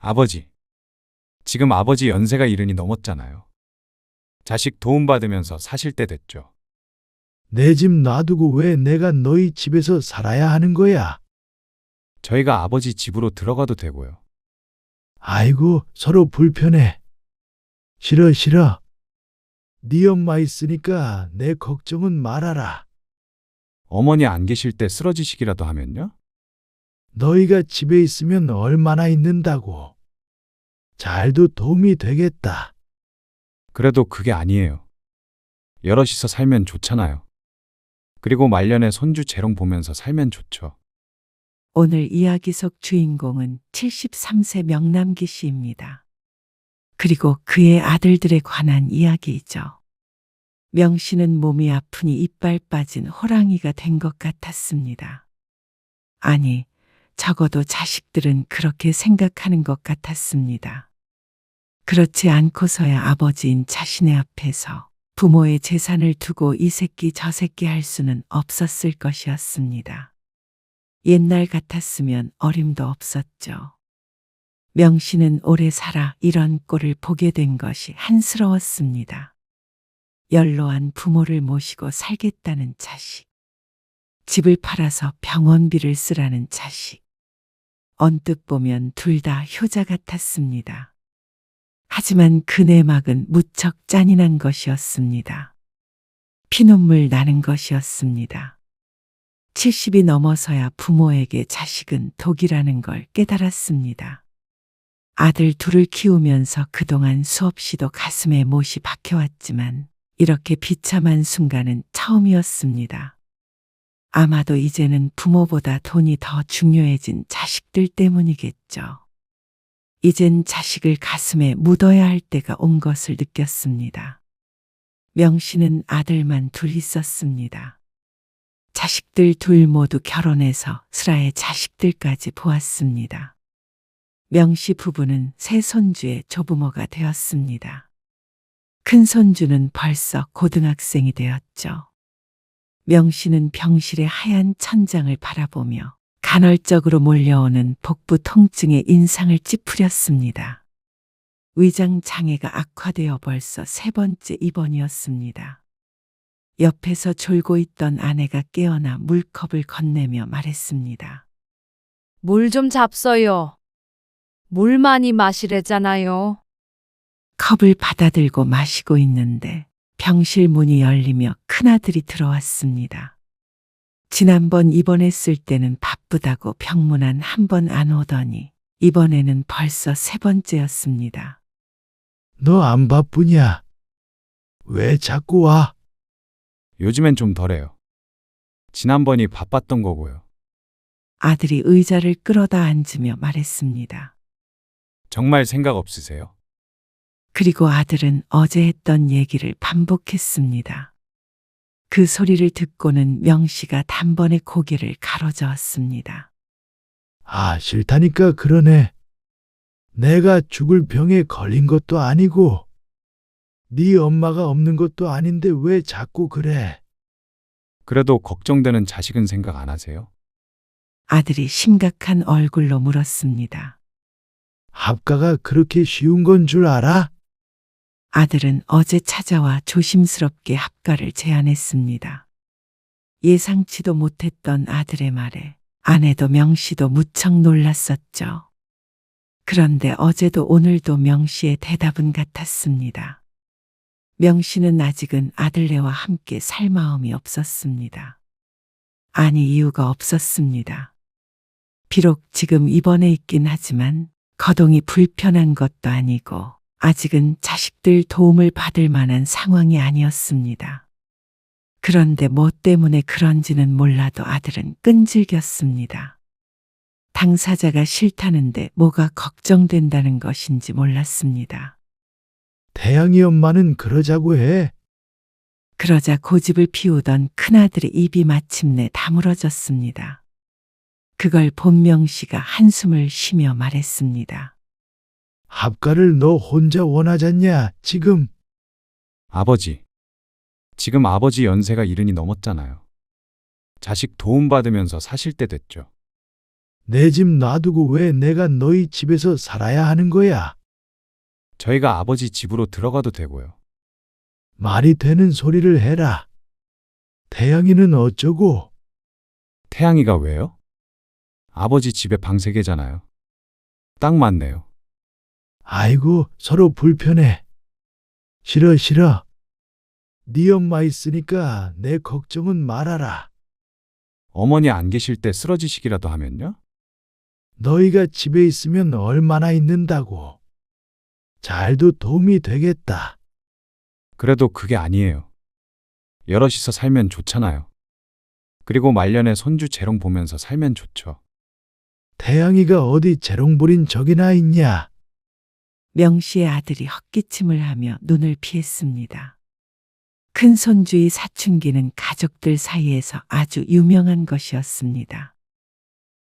아버지, 지금 아버지 연세가 이른이 넘었잖아요. 자식 도움받으면서 사실 때 됐죠. 내 집 놔두고 왜 내가 너희 집에서 살아야 하는 거야? 저희가 아버지 집으로 들어가도 되고요. 아이고, 서로 불편해. 싫어, 싫어. 네 엄마 있으니까 내 걱정은 말아라. 어머니 안 계실 때 쓰러지시기라도 하면요? 너희가 집에 있으면 얼마나 있는다고. 잘도 도움이 되겠다. 그래도 그게 아니에요. 여럿이서 살면 좋잖아요. 그리고 말년에 손주 재롱 보면서 살면 좋죠. 오늘 이야기 속 주인공은 73세 명남기 씨입니다. 그리고 그의 아들들에 관한 이야기이죠. 명 씨는 몸이 아프니 이빨 빠진 호랑이가 된 것 같았습니다. 아니, 적어도 자식들은 그렇게 생각하는 것 같았습니다. 그렇지 않고서야 아버지인 자신의 앞에서 부모의 재산을 두고 이 새끼 저 새끼 할 수는 없었을 것이었습니다. 옛날 같았으면 어림도 없었죠. 명 씨는 오래 살아 이런 꼴을 보게 된 것이 한스러웠습니다. 연로한 부모를 모시고 살겠다는 자식, 집을 팔아서 병원비를 쓰라는 자식. 언뜻 보면 둘 다 효자 같았습니다. 하지만 그 내막은 무척 잔인한 것이었습니다. 피눈물 나는 것이었습니다. 70이 넘어서야 부모에게 자식은 독이라는 걸 깨달았습니다. 아들 둘을 키우면서 그동안 수없이도 가슴에 못이 박혀왔지만 이렇게 비참한 순간은 처음이었습니다. 아마도 이제는 부모보다 돈이 더 중요해진 자식들 때문이겠죠. 이젠 자식을 가슴에 묻어야 할 때가 온 것을 느꼈습니다. 명 씨는 아들만 둘 있었습니다. 자식들 둘 모두 결혼해서 슬아의 자식들까지 보았습니다. 명 씨 부부는 새 손주의 조부모가 되었습니다. 큰 손주는 벌써 고등학생이 되었죠. 명 씨는 병실의 하얀 천장을 바라보며 간헐적으로 몰려오는 복부 통증의 인상을 찌푸렸습니다. 위장 장애가 악화되어 벌써 세 번째 입원이었습니다. 옆에서 졸고 있던 아내가 깨어나 물컵을 건네며 말했습니다. 물 좀 잡숴요. 물 많이 마시래잖아요. 컵을 받아들고 마시고 있는데 병실 문이 열리며 큰아들이 들어왔습니다. 지난번 입원했을 때는 바쁘다고 병문안 한 번 안 오더니 이번에는 벌써 세 번째였습니다. 너 안 바쁘냐? 왜 자꾸 와? 요즘엔 좀 덜해요. 지난번이 바빴던 거고요. 아들이 의자를 끌어다 앉으며 말했습니다. 정말 생각 없으세요? 그리고 아들은 어제 했던 얘기를 반복했습니다. 그 소리를 듣고는 명 씨가 단번에 고개를 가로저었습니다. 아, 싫다니까 그러네. 내가 죽을 병에 걸린 것도 아니고 네 엄마가 없는 것도 아닌데 왜 자꾸 그래? 그래도 걱정되는 자식은 생각 안 하세요? 아들이 심각한 얼굴로 물었습니다. 합가가 그렇게 쉬운 건 줄 알아? 아들은 어제 찾아와 조심스럽게 합가를 제안했습니다. 예상치도 못했던 아들의 말에 아내도 명 씨도 무척 놀랐었죠. 그런데 어제도 오늘도 명 씨의 대답은 같았습니다. 명 씨는 아직은 아들네와 함께 살 마음이 없었습니다. 아니, 이유가 없었습니다. 비록 지금 입원해 있긴 하지만 거동이 불편한 것도 아니고 아직은 자식들 도움을 받을 만한 상황이 아니었습니다. 그런데 뭐 때문에 그런지는 몰라도 아들은 끈질겼습니다. 당사자가 싫다는데 뭐가 걱정된다는 것인지 몰랐습니다. 태양이 엄마는 그러자고 해. 그러자 고집을 피우던 큰아들의 입이 마침내 다물어졌습니다. 그걸 본 명 씨가 한숨을 쉬며 말했습니다. 합가를 너 혼자 원하잖냐, 지금. 아버지, 지금 아버지 연세가 이른이 넘었잖아요. 자식 도움받으면서 사실 때 됐죠. 내 집 놔두고 왜 내가 너희 집에서 살아야 하는 거야? 저희가 아버지 집으로 들어가도 되고요. 말이 되는 소리를 해라. 태양이는 어쩌고? 태양이가 왜요? 아버지 집에 방 3개잖아요. 딱 맞네요. 아이고, 서로 불편해. 싫어, 싫어. 네 엄마 있으니까 내 걱정은 말아라. 어머니 안 계실 때 쓰러지시기라도 하면요? 너희가 집에 있으면 얼마나 있는다고. 잘도 도움이 되겠다. 그래도 그게 아니에요. 여럿이서 살면 좋잖아요. 그리고 말년에 손주 재롱 보면서 살면 좋죠. 태양이가 어디 재롱부린 적이나 있냐? 명씨의 아들이 헛기침을 하며 눈을 피했습니다. 큰 손주의 사춘기는 가족들 사이에서 아주 유명한 것이었습니다.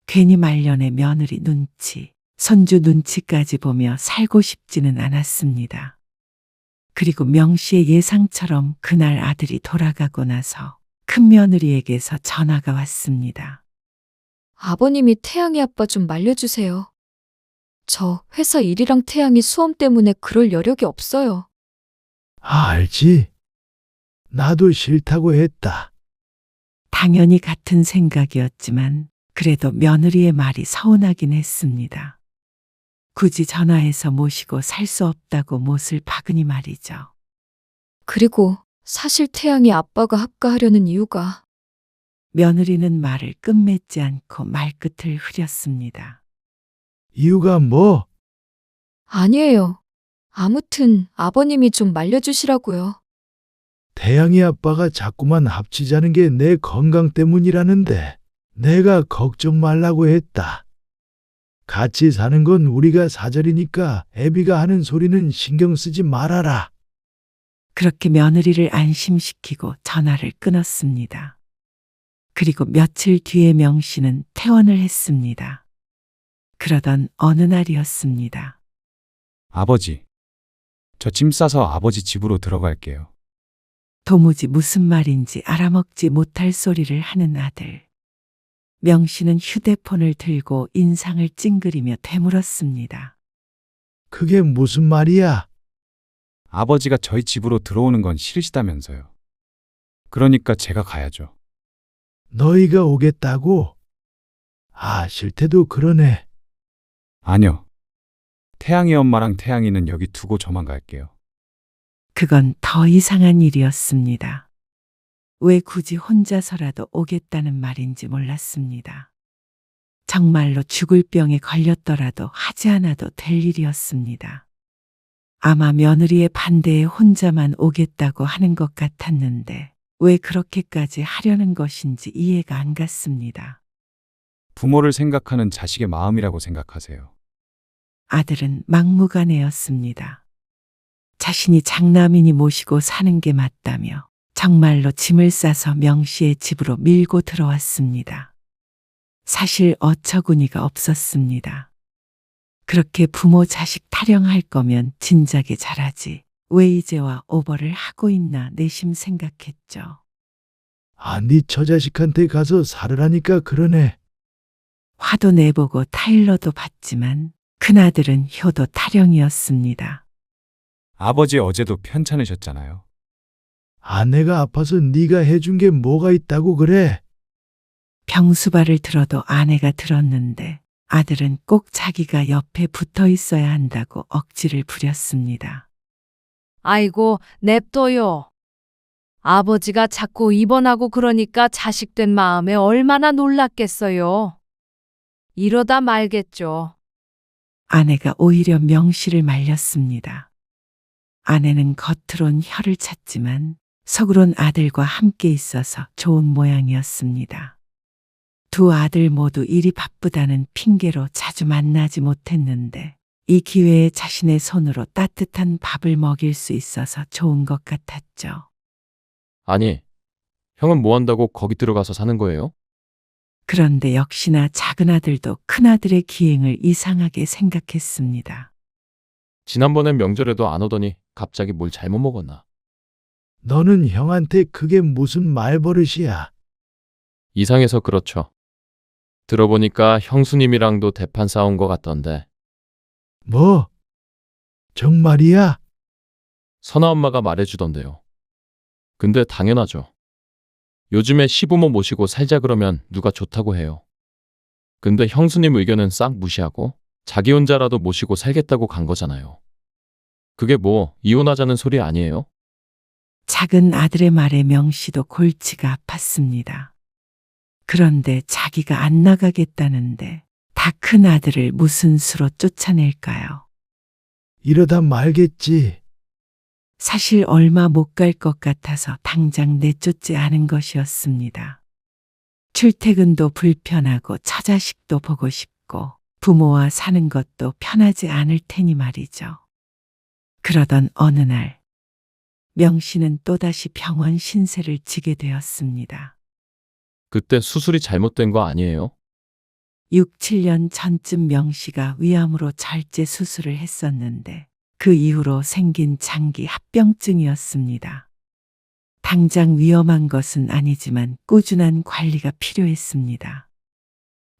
괜히 말년에 며느리 눈치, 손주 눈치까지 보며 살고 싶지는 않았습니다. 그리고 명씨의 예상처럼 그날 아들이 돌아가고 나서 큰 며느리에게서 전화가 왔습니다. 아버님이 태양이 아빠 좀 말려주세요. 저 회사 일이랑 태양이 수험 때문에 그럴 여력이 없어요. 알지? 나도 싫다고 했다. 당연히 같은 생각이었지만 그래도 며느리의 말이 서운하긴 했습니다. 굳이 전화해서 모시고 살 수 없다고 못을 박으니 말이죠. 그리고 사실 태양이 아빠가 합가하려는 이유가 며느리는 말을 끝맺지 않고 말끝을 흐렸습니다. 이유가 뭐? 아니에요. 아무튼 아버님이 좀 말려주시라고요. 태양이 아빠가 자꾸만 합치자는 게 내 건강 때문이라는데 내가 걱정 말라고 했다. 같이 사는 건 우리가 사절이니까 애비가 하는 소리는 신경 쓰지 말아라. 그렇게 며느리를 안심시키고 전화를 끊었습니다. 그리고 며칠 뒤에 명씨는 퇴원을 했습니다. 그러던 어느 날이었습니다. 아버지, 저 짐 싸서 아버지 집으로 들어갈게요. 도무지 무슨 말인지 알아먹지 못할 소리를 하는 아들. 명씨는 휴대폰을 들고 인상을 찡그리며 되물었습니다. 그게 무슨 말이야? 아버지가 저희 집으로 들어오는 건 싫으시다면서요. 그러니까 제가 가야죠. 너희가 오겠다고? 아, 싫대도 그러네. 아니요. 태양이 엄마랑 태양이는 여기 두고 저만 갈게요. 그건 더 이상한 일이었습니다. 왜 굳이 혼자서라도 오겠다는 말인지 몰랐습니다. 정말로 죽을 병에 걸렸더라도 하지 않아도 될 일이었습니다. 아마 며느리의 반대에 혼자만 오겠다고 하는 것 같았는데 왜 그렇게까지 하려는 것인지 이해가 안 갔습니다. 부모를 생각하는 자식의 마음이라고 생각하세요. 아들은 막무가내였습니다. 자신이 장남이니 모시고 사는 게 맞다며 정말로 짐을 싸서 명씨의 집으로 밀고 들어왔습니다. 사실 어처구니가 없었습니다. 그렇게 부모 자식 타령할 거면 진작에 잘하지. 왜 이제와 오버를 하고 있나 내심 생각했죠. 아, 네 처자식한테 가서 살으라니까 그러네. 화도 내보고 타일러도 봤지만 큰아들은 효도 타령이었습니다. 아버지 어제도 편찮으셨잖아요. 아내가 아파서 네가 해준 게 뭐가 있다고 그래? 병수발을 들어도 아내가 들었는데 아들은 꼭 자기가 옆에 붙어 있어야 한다고 억지를 부렸습니다. 아이고, 냅둬요. 아버지가 자꾸 입원하고 그러니까 자식된 마음에 얼마나 놀랐겠어요. 이러다 말겠죠. 아내가 오히려 명씨를 말렸습니다. 아내는 겉으론 혀를 찼지만 속으론 아들과 함께 있어서 좋은 모양이었습니다. 두 아들 모두 일이 바쁘다는 핑계로 자주 만나지 못했는데 이 기회에 자신의 손으로 따뜻한 밥을 먹일 수 있어서 좋은 것 같았죠. 아니, 형은 뭐 한다고 거기 들어가서 사는 거예요? 그런데 역시나 작은 아들도 큰 아들의 기행을 이상하게 생각했습니다. 지난번엔 명절에도 안 오더니 갑자기 뭘 잘못 먹었나? 너는 형한테 그게 무슨 말버릇이야? 이상해서 그렇죠. 들어보니까 형수님이랑도 대판 싸운 것 같던데. 뭐? 정말이야? 선아 엄마가 말해주던데요. 근데 당연하죠. 요즘에 시부모 모시고 살자 그러면 누가 좋다고 해요. 근데 형수님 의견은 싹 무시하고 자기 혼자라도 모시고 살겠다고 간 거잖아요. 그게 뭐 이혼하자는 소리 아니에요? 작은 아들의 말에 명씨도 골치가 아팠습니다. 그런데 자기가 안 나가겠다는데 다 큰 아들을 무슨 수로 쫓아낼까요? 이러다 말겠지. 사실 얼마 못 갈 것 같아서 당장 내쫓지 않은 것이었습니다. 출퇴근도 불편하고 처자식도 보고 싶고 부모와 사는 것도 편하지 않을 테니 말이죠. 그러던 어느 날 명 씨는 또다시 병원 신세를 지게 되었습니다. 그때 수술이 잘못된 거 아니에요? 6, 7년 전쯤 명 씨가 위암으로 절제 수술을 했었는데 그 이후로 생긴 장기 합병증이었습니다. 당장 위험한 것은 아니지만 꾸준한 관리가 필요했습니다.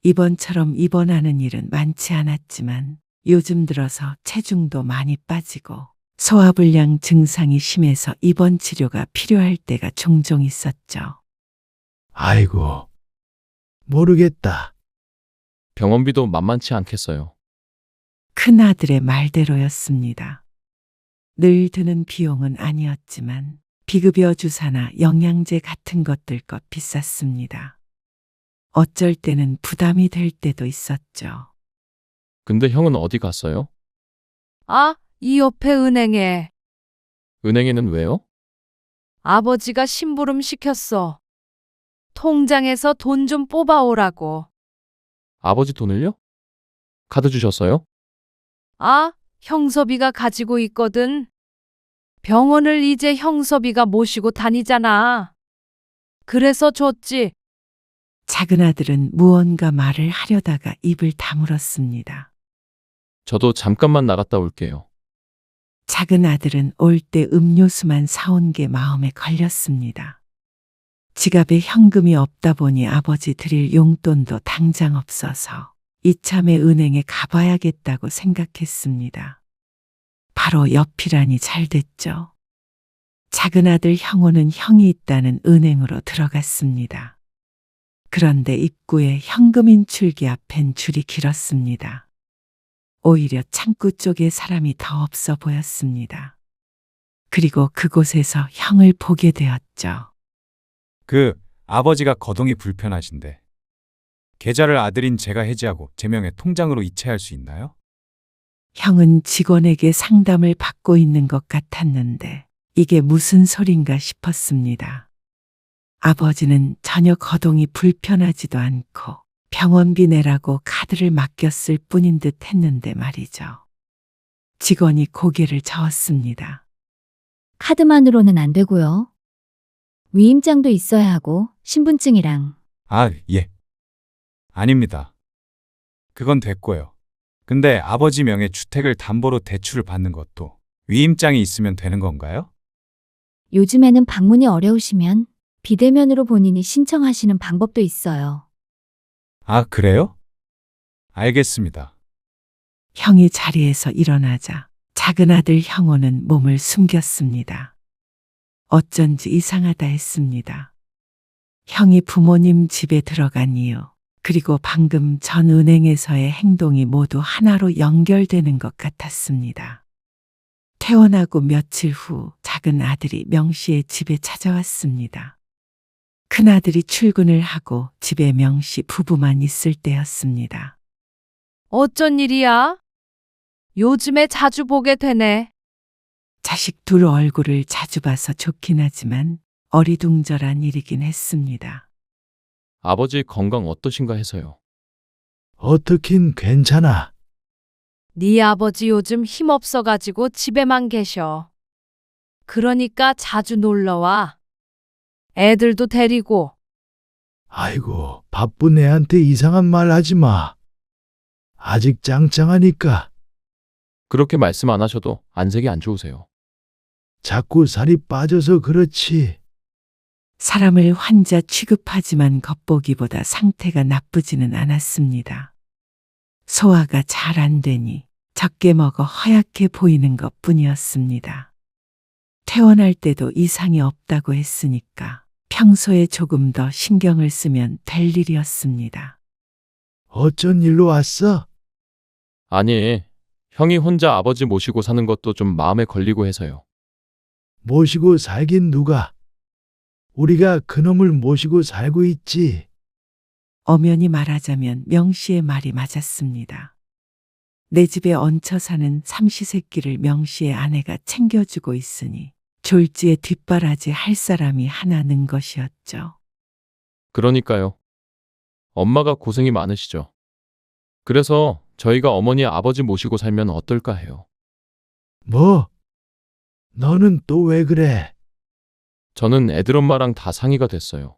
이번처럼 입원하는 일은 많지 않았지만 요즘 들어서 체중도 많이 빠지고 소화불량 증상이 심해서 입원 치료가 필요할 때가 종종 있었죠. 아이고, 모르겠다. 병원비도 만만치 않겠어요. 큰아들의 말대로였습니다. 늘 드는 비용은 아니었지만 비급여 주사나 영양제 같은 것들껏 비쌌습니다. 어쩔 때는 부담이 될 때도 있었죠. 근데 형은 어디 갔어요? 아, 이 옆에 은행에 은행에는 왜요? 아버지가 심부름 시켰어. 통장에서 돈 좀 뽑아오라고. 아버지 돈을요? 카드 주셨어요? 아, 형섭이가 가지고 있거든. 병원을 이제 형섭이가 모시고 다니잖아. 그래서 줬지. 작은 아들은 무언가 말을 하려다가 입을 다물었습니다. 저도 잠깐만 나갔다 올게요. 작은 아들은 올 때 음료수만 사온 게 마음에 걸렸습니다. 지갑에 현금이 없다 보니 아버지 드릴 용돈도 당장 없어서 이참에 은행에 가봐야겠다고 생각했습니다. 바로 옆이라니 잘 됐죠. 작은 아들 형호는 형이 있다는 은행으로 들어갔습니다. 그런데 입구에 현금 인출기 앞엔 줄이 길었습니다. 오히려 창구 쪽에 사람이 더 없어 보였습니다. 그리고 그곳에서 형을 보게 되었죠. 아버지가 거동이 불편하신데 계좌를 아들인 제가 해지하고 제 명의 통장으로 이체할 수 있나요? 형은 직원에게 상담을 받고 있는 것 같았는데 이게 무슨 소린가 싶었습니다. 아버지는 전혀 거동이 불편하지도 않고 병원비 내라고 카드를 맡겼을 뿐인 듯 했는데 말이죠. 직원이 고개를 저었습니다. 카드만으로는 안 되고요. 위임장도 있어야 하고 신분증이랑. 아, 예. 아닙니다. 그건 됐고요. 근데 아버지 명의 주택을 담보로 대출을 받는 것도 위임장이 있으면 되는 건가요? 요즘에는 방문이 어려우시면 비대면으로 본인이 신청하시는 방법도 있어요. 아, 그래요? 알겠습니다. 형이 자리에서 일어나자 작은 아들 형호는 몸을 숨겼습니다. 어쩐지 이상하다 했습니다. 형이 부모님 집에 들어간 이유, 그리고 방금 전 은행에서의 행동이 모두 하나로 연결되는 것 같았습니다. 퇴원하고 며칠 후 작은 아들이 명 씨의 집에 찾아왔습니다. 큰아들이 출근을 하고 집에 명 씨 부부만 있을 때였습니다. 어쩐 일이야? 요즘에 자주 보게 되네. 자식 둘 얼굴을 자주 봐서 좋긴 하지만 어리둥절한 일이긴 했습니다. 아버지 건강 어떠신가 해서요. 어떻긴 괜찮아. 네 아버지 요즘 힘없어가지고 집에만 계셔. 그러니까 자주 놀러와. 애들도 데리고. 아이고, 바쁜 애한테 이상한 말 하지 마. 아직 짱짱하니까. 그렇게 말씀 안 하셔도 안색이 안 좋으세요. 자꾸 살이 빠져서 그렇지. 사람을 환자 취급하지만 겉보기보다 상태가 나쁘지는 않았습니다. 소화가 잘 안 되니 적게 먹어 허약해 보이는 것 뿐이었습니다. 퇴원할 때도 이상이 없다고 했으니까 평소에 조금 더 신경을 쓰면 될 일이었습니다. 어쩐 일로 왔어? 아니, 형이 혼자 아버지 모시고 사는 것도 좀 마음에 걸리고 해서요. 모시고 살긴 누가? 우리가 그놈을 모시고 살고 있지. 엄연히 말하자면 명씨의 말이 맞았습니다. 내 집에 얹혀 사는 삼시세끼를 명씨의 아내가 챙겨주고 있으니 졸지에 뒷바라지 할 사람이 하나 는 것이었죠. 그러니까요. 엄마가 고생이 많으시죠. 그래서 저희가 어머니 아버지 모시고 살면 어떨까 해요. 뭐? 너는 또 왜 그래? 저는 애들 엄마랑 다 상의가 됐어요.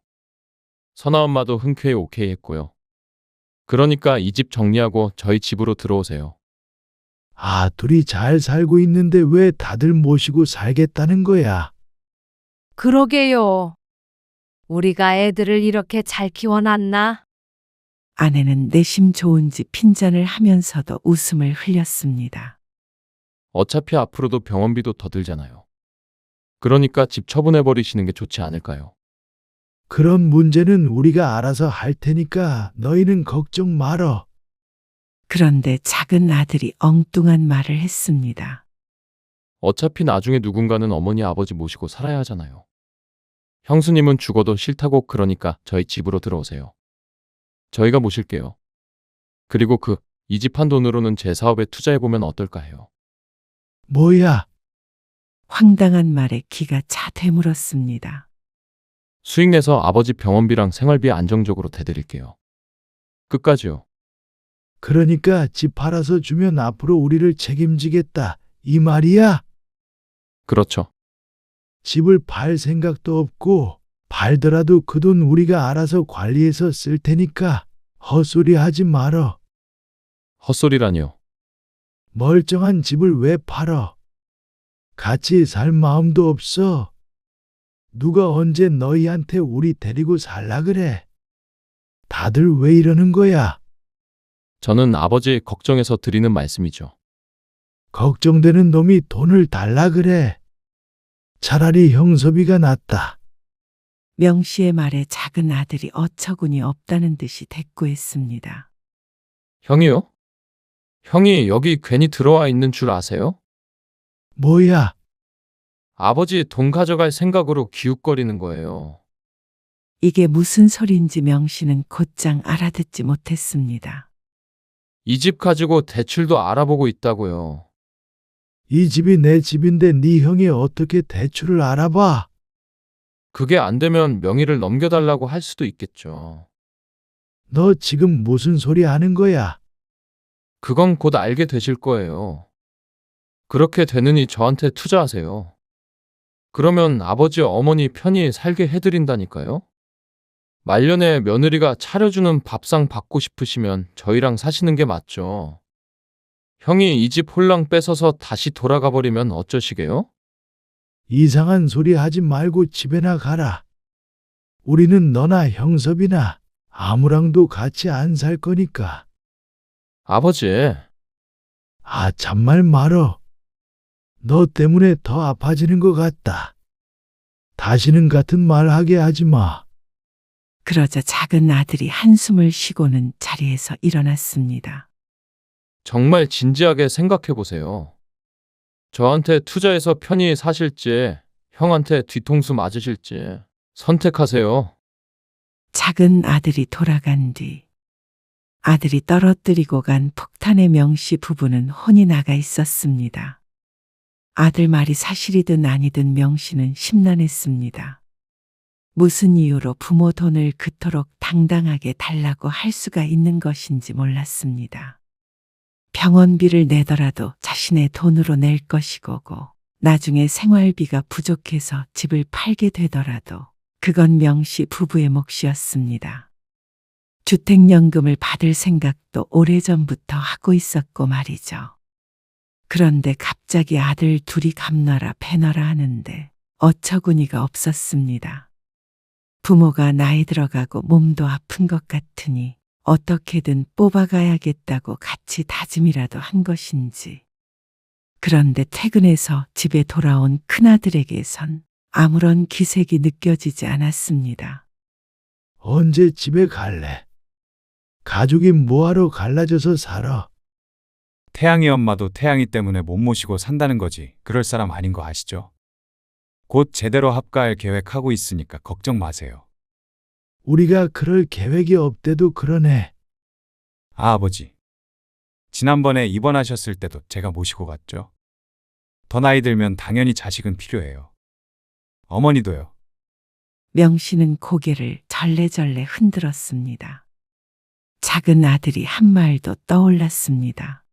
선아 엄마도 흔쾌히 오케이 했고요. 그러니까 이 집 정리하고 저희 집으로 들어오세요. 아, 둘이 잘 살고 있는데 왜 다들 모시고 살겠다는 거야? 그러게요. 우리가 애들을 이렇게 잘 키워놨나? 아내는 내심 좋은지 핀잔을 하면서도 웃음을 흘렸습니다. 어차피 앞으로도 병원비도 더 들잖아요. 그러니까 집 처분해버리시는 게 좋지 않을까요? 그런 문제는 우리가 알아서 할 테니까 너희는 걱정 말어. 그런데 작은 아들이 엉뚱한 말을 했습니다. 어차피 나중에 누군가는 어머니 아버지 모시고 살아야 하잖아요. 형수님은 죽어도 싫다고 그러니까 저희 집으로 들어오세요. 저희가 모실게요. 그리고 이 집 한 돈으로는 제 사업에 투자해보면 어떨까 해요. 뭐야? 황당한 말에 귀가 차 되물었습니다. 수익 내서 아버지 병원비랑 생활비 안정적으로 대드릴게요. 끝까지요. 그러니까 집 팔아서 주면 앞으로 우리를 책임지겠다. 이 말이야? 그렇죠. 집을 팔 생각도 없고 팔더라도 그 돈 우리가 알아서 관리해서 쓸 테니까 헛소리 하지 말어. 헛소리라니요. 멀쩡한 집을 왜 팔어? 같이 살 마음도 없어. 누가 언제 너희한테 우리 데리고 살라 그래? 다들 왜 이러는 거야? 저는 아버지 걱정해서 드리는 말씀이죠. 걱정되는 놈이 돈을 달라 그래. 차라리 형섭이가 낫다. 명씨의 말에 작은 아들이 어처구니 없다는 듯이 대꾸했습니다. 형이요? 형이 여기 괜히 들어와 있는 줄 아세요? 뭐야? 아버지 돈 가져갈 생각으로 기웃거리는 거예요. 이게 무슨 소린지 명씨는 곧장 알아듣지 못했습니다. 이 집 가지고 대출도 알아보고 있다고요. 이 집이 내 집인데 네 형이 어떻게 대출을 알아봐? 그게 안 되면 명의를 넘겨달라고 할 수도 있겠죠. 너 지금 무슨 소리 하는 거야? 그건 곧 알게 되실 거예요. 그렇게 되느니 저한테 투자하세요. 그러면 아버지 어머니 편히 살게 해드린다니까요. 말년에 며느리가 차려주는 밥상 받고 싶으시면 저희랑 사시는 게 맞죠. 형이 이 집 홀랑 뺏어서 다시 돌아가 버리면 어쩌시게요? 이상한 소리 하지 말고 집에나 가라. 우리는 너나 형섭이나 아무랑도 같이 안 살 거니까. 아버지, 아, 참말 말어. 너 때문에 더 아파지는 것 같다. 다시는 같은 말 하게 하지 마. 그러자 작은 아들이 한숨을 쉬고는 자리에서 일어났습니다. 정말 진지하게 생각해 보세요. 저한테 투자해서 편히 사실지, 형한테 뒤통수 맞으실지 선택하세요. 작은 아들이 돌아간 뒤 아들이 떨어뜨리고 간 폭탄의 명씨 부부는 혼이 나가 있었습니다. 아들 말이 사실이든 아니든 명씨는 심란했습니다. 무슨 이유로 부모 돈을 그토록 당당하게 달라고 할 수가 있는 것인지 몰랐습니다. 병원비를 내더라도 자신의 돈으로 낼 것이고고 나중에 생활비가 부족해서 집을 팔게 되더라도 그건 명씨 부부의 몫이었습니다. 주택연금을 받을 생각도 오래전부터 하고 있었고 말이죠. 그런데 갑자기 아들 둘이 감나라 패너라 하는데 어처구니가 없었습니다. 부모가 나이 들어가고 몸도 아픈 것 같으니 어떻게든 뽑아가야겠다고 같이 다짐이라도 한 것인지. 그런데 퇴근해서 집에 돌아온 큰아들에게선 아무런 기색이 느껴지지 않았습니다. 언제 집에 갈래? 가족이 뭐하러 갈라져서 살아? 태양이 엄마도 태양이 때문에 못 모시고 산다는 거지. 그럴 사람 아닌 거 아시죠? 곧 제대로 합가할 계획하고 있으니까 걱정 마세요. 우리가 그럴 계획이 없대도 그러네. 아, 아버지. 지난번에 입원하셨을 때도 제가 모시고 갔죠. 더 나이 들면 당연히 자식은 필요해요. 어머니도요. 명씨는 고개를 절레절레 흔들었습니다. 작은 아들이 한 말도 떠올랐습니다.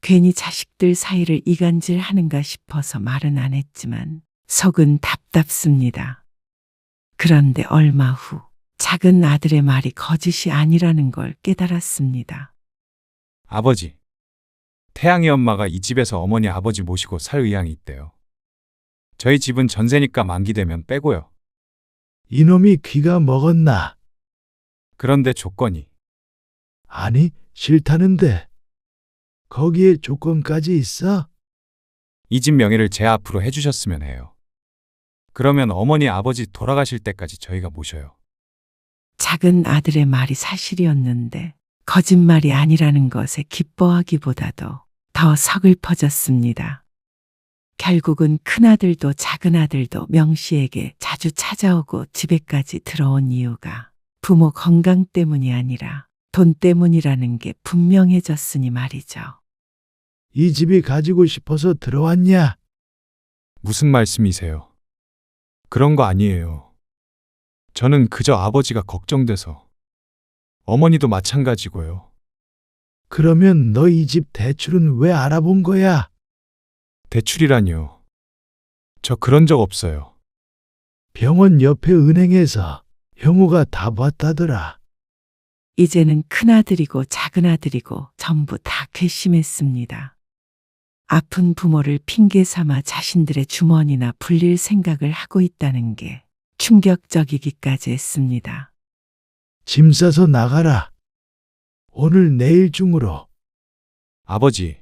괜히 자식들 사이를 이간질하는가 싶어서 말은 안 했지만 속은 답답습니다. 그런데 얼마 후 작은 아들의 말이 거짓이 아니라는 걸 깨달았습니다. 아버지. 태양이 엄마가 이 집에서 어머니 아버지 모시고 살 의향이 있대요. 저희 집은 전세니까 만기 되면 빼고요. 이놈이 귀가 먹었나? 그런데 조건이. 아니, 싫다는데. 거기에 조건까지 있어? 이 집 명의를 제 앞으로 해주셨으면 해요. 그러면 어머니 아버지 돌아가실 때까지 저희가 모셔요. 작은 아들의 말이 사실이었는데 거짓말이 아니라는 것에 기뻐하기보다도 더 서글퍼졌습니다. 결국은 큰아들도 작은아들도 명씨에게 자주 찾아오고 집에까지 들어온 이유가 부모 건강 때문이 아니라 돈 때문이라는 게 분명해졌으니 말이죠. 이 집이 가지고 싶어서 들어왔냐? 무슨 말씀이세요? 그런 거 아니에요. 저는 그저 아버지가 걱정돼서. 어머니도 마찬가지고요. 그러면 너 이 집 대출은 왜 알아본 거야? 대출이라니요. 저 그런 적 없어요. 병원 옆에 은행에서 형우가 다 봤다더라. 이제는 큰아들이고 작은아들이고 전부 다 괘씸했습니다. 아픈 부모를 핑계 삼아 자신들의 주머니나 불릴 생각을 하고 있다는 게 충격적이기까지 했습니다. 짐 싸서 나가라. 오늘 내일 중으로. 아버지,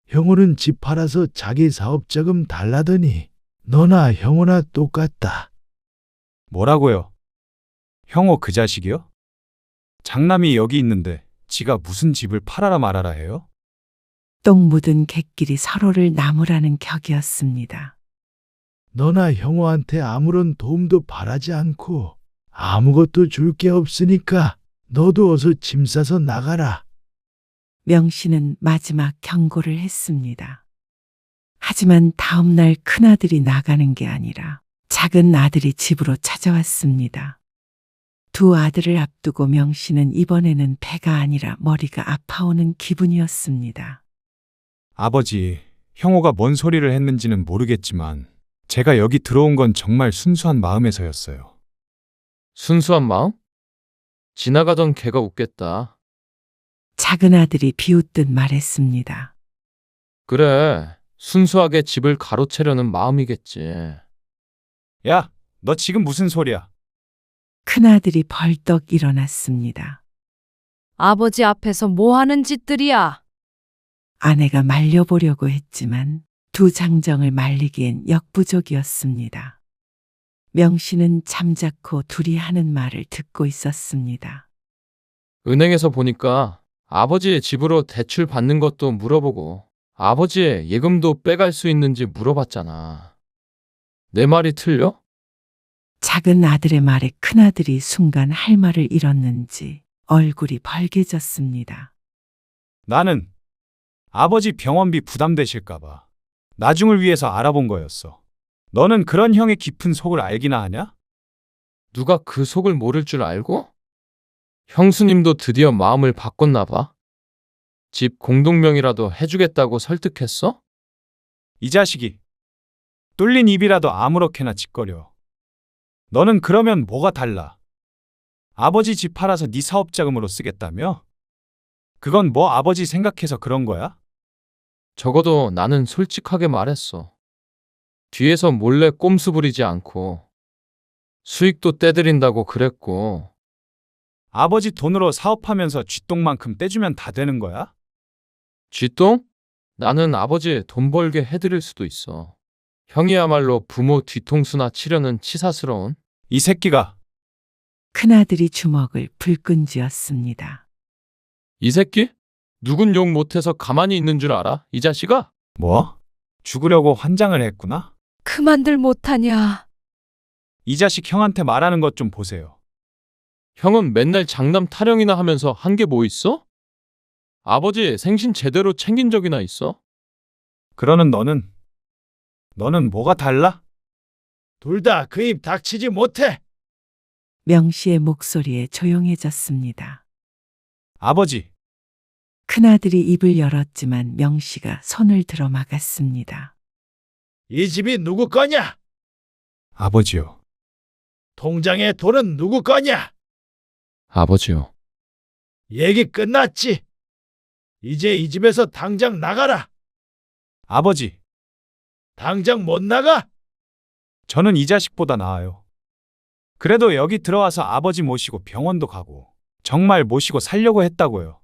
형우는 집 팔아서 자기 사업자금 달라더니 너나 형우나 똑같다. 뭐라고요? 형호 그 자식이요? 장남이 여기 있는데 지가 무슨 집을 팔아라 말아라 해요? 똥 묻은 객끼리 서로를 나무라는 격이었습니다. 너나 형우한테 아무런 도움도 바라지 않고 아무것도 줄 게 없으니까 너도 어서 짐 싸서 나가라. 명씨는 마지막 경고를 했습니다. 하지만 다음 날 큰아들이 나가는 게 아니라 작은 아들이 집으로 찾아왔습니다. 두 아들을 앞두고 명씨는 이번에는 배가 아니라 머리가 아파오는 기분이었습니다. 아버지, 형호가 뭔 소리를 했는지는 모르겠지만 제가 여기 들어온 건 정말 순수한 마음에서였어요. 순수한 마음? 지나가던 개가 웃겠다. 작은 아들이 비웃듯 말했습니다. 그래, 순수하게 집을 가로채려는 마음이겠지. 야, 너 지금 무슨 소리야? 큰아들이 벌떡 일어났습니다. 아버지 앞에서 뭐 하는 짓들이야? 아내가 말려보려고 했지만 두 장정을 말리기엔 역부족이었습니다. 명씨는 잠자코 둘이 하는 말을 듣고 있었습니다. 은행에서 보니까 아버지의 집으로 대출 받는 것도 물어보고 아버지의 예금도 빼갈 수 있는지 물어봤잖아. 내 말이 틀려? 작은 아들의 말에 큰아들이 순간 할 말을 잃었는지 얼굴이 벌개졌습니다. 나는 아버지 병원비 부담되실까봐 나중을 위해서 알아본 거였어. 너는 그런 형의 깊은 속을 알기나 하냐? 누가 그 속을 모를 줄 알고? 형수님도 드디어 마음을 바꿨나 봐. 집 공동명이라도 해주겠다고 설득했어? 이 자식이 뚫린 입이라도 아무렇게나 짓거려. 너는 그러면 뭐가 달라? 아버지 집 팔아서 네 사업자금으로 쓰겠다며? 그건 뭐 아버지 생각해서 그런 거야? 적어도 나는 솔직하게 말했어. 뒤에서 몰래 꼼수 부리지 않고 수익도 떼드린다고 그랬고. 아버지 돈으로 사업하면서 쥐똥만큼 떼주면 다 되는 거야? 쥐똥? 나는 아버지 돈 벌게 해드릴 수도 있어. 형이야말로 부모 뒤통수나 치려는 치사스러운. 이 새끼가 큰아들이 주먹을 불끈 쥐었습니다. 이 새끼? 누군 욕 못해서 가만히 있는 줄 알아? 이 자식아? 뭐? 죽으려고 환장을 했구나? 그만들 못하냐. 이 자식 형한테 말하는 것 좀 보세요. 형은 맨날 장남 타령이나 하면서 한 게 뭐 있어? 아버지 생신 제대로 챙긴 적이나 있어? 그러는 너는 뭐가 달라? 둘 다 그 입 닥치지 못해. 명씨의 목소리에 조용해졌습니다. 아버지, 큰아들이 입을 열었지만 명씨가 손을 들어 막았습니다. 이 집이 누구 거냐? 아버지요. 통장에 돈은 누구 거냐? 아버지요. 얘기 끝났지. 이제 이 집에서 당장 나가라. 아버지, 당장 못 나가? 저는 이 자식보다 나아요. 그래도 여기 들어와서 아버지 모시고 병원도 가고 정말 모시고 살려고 했다고요.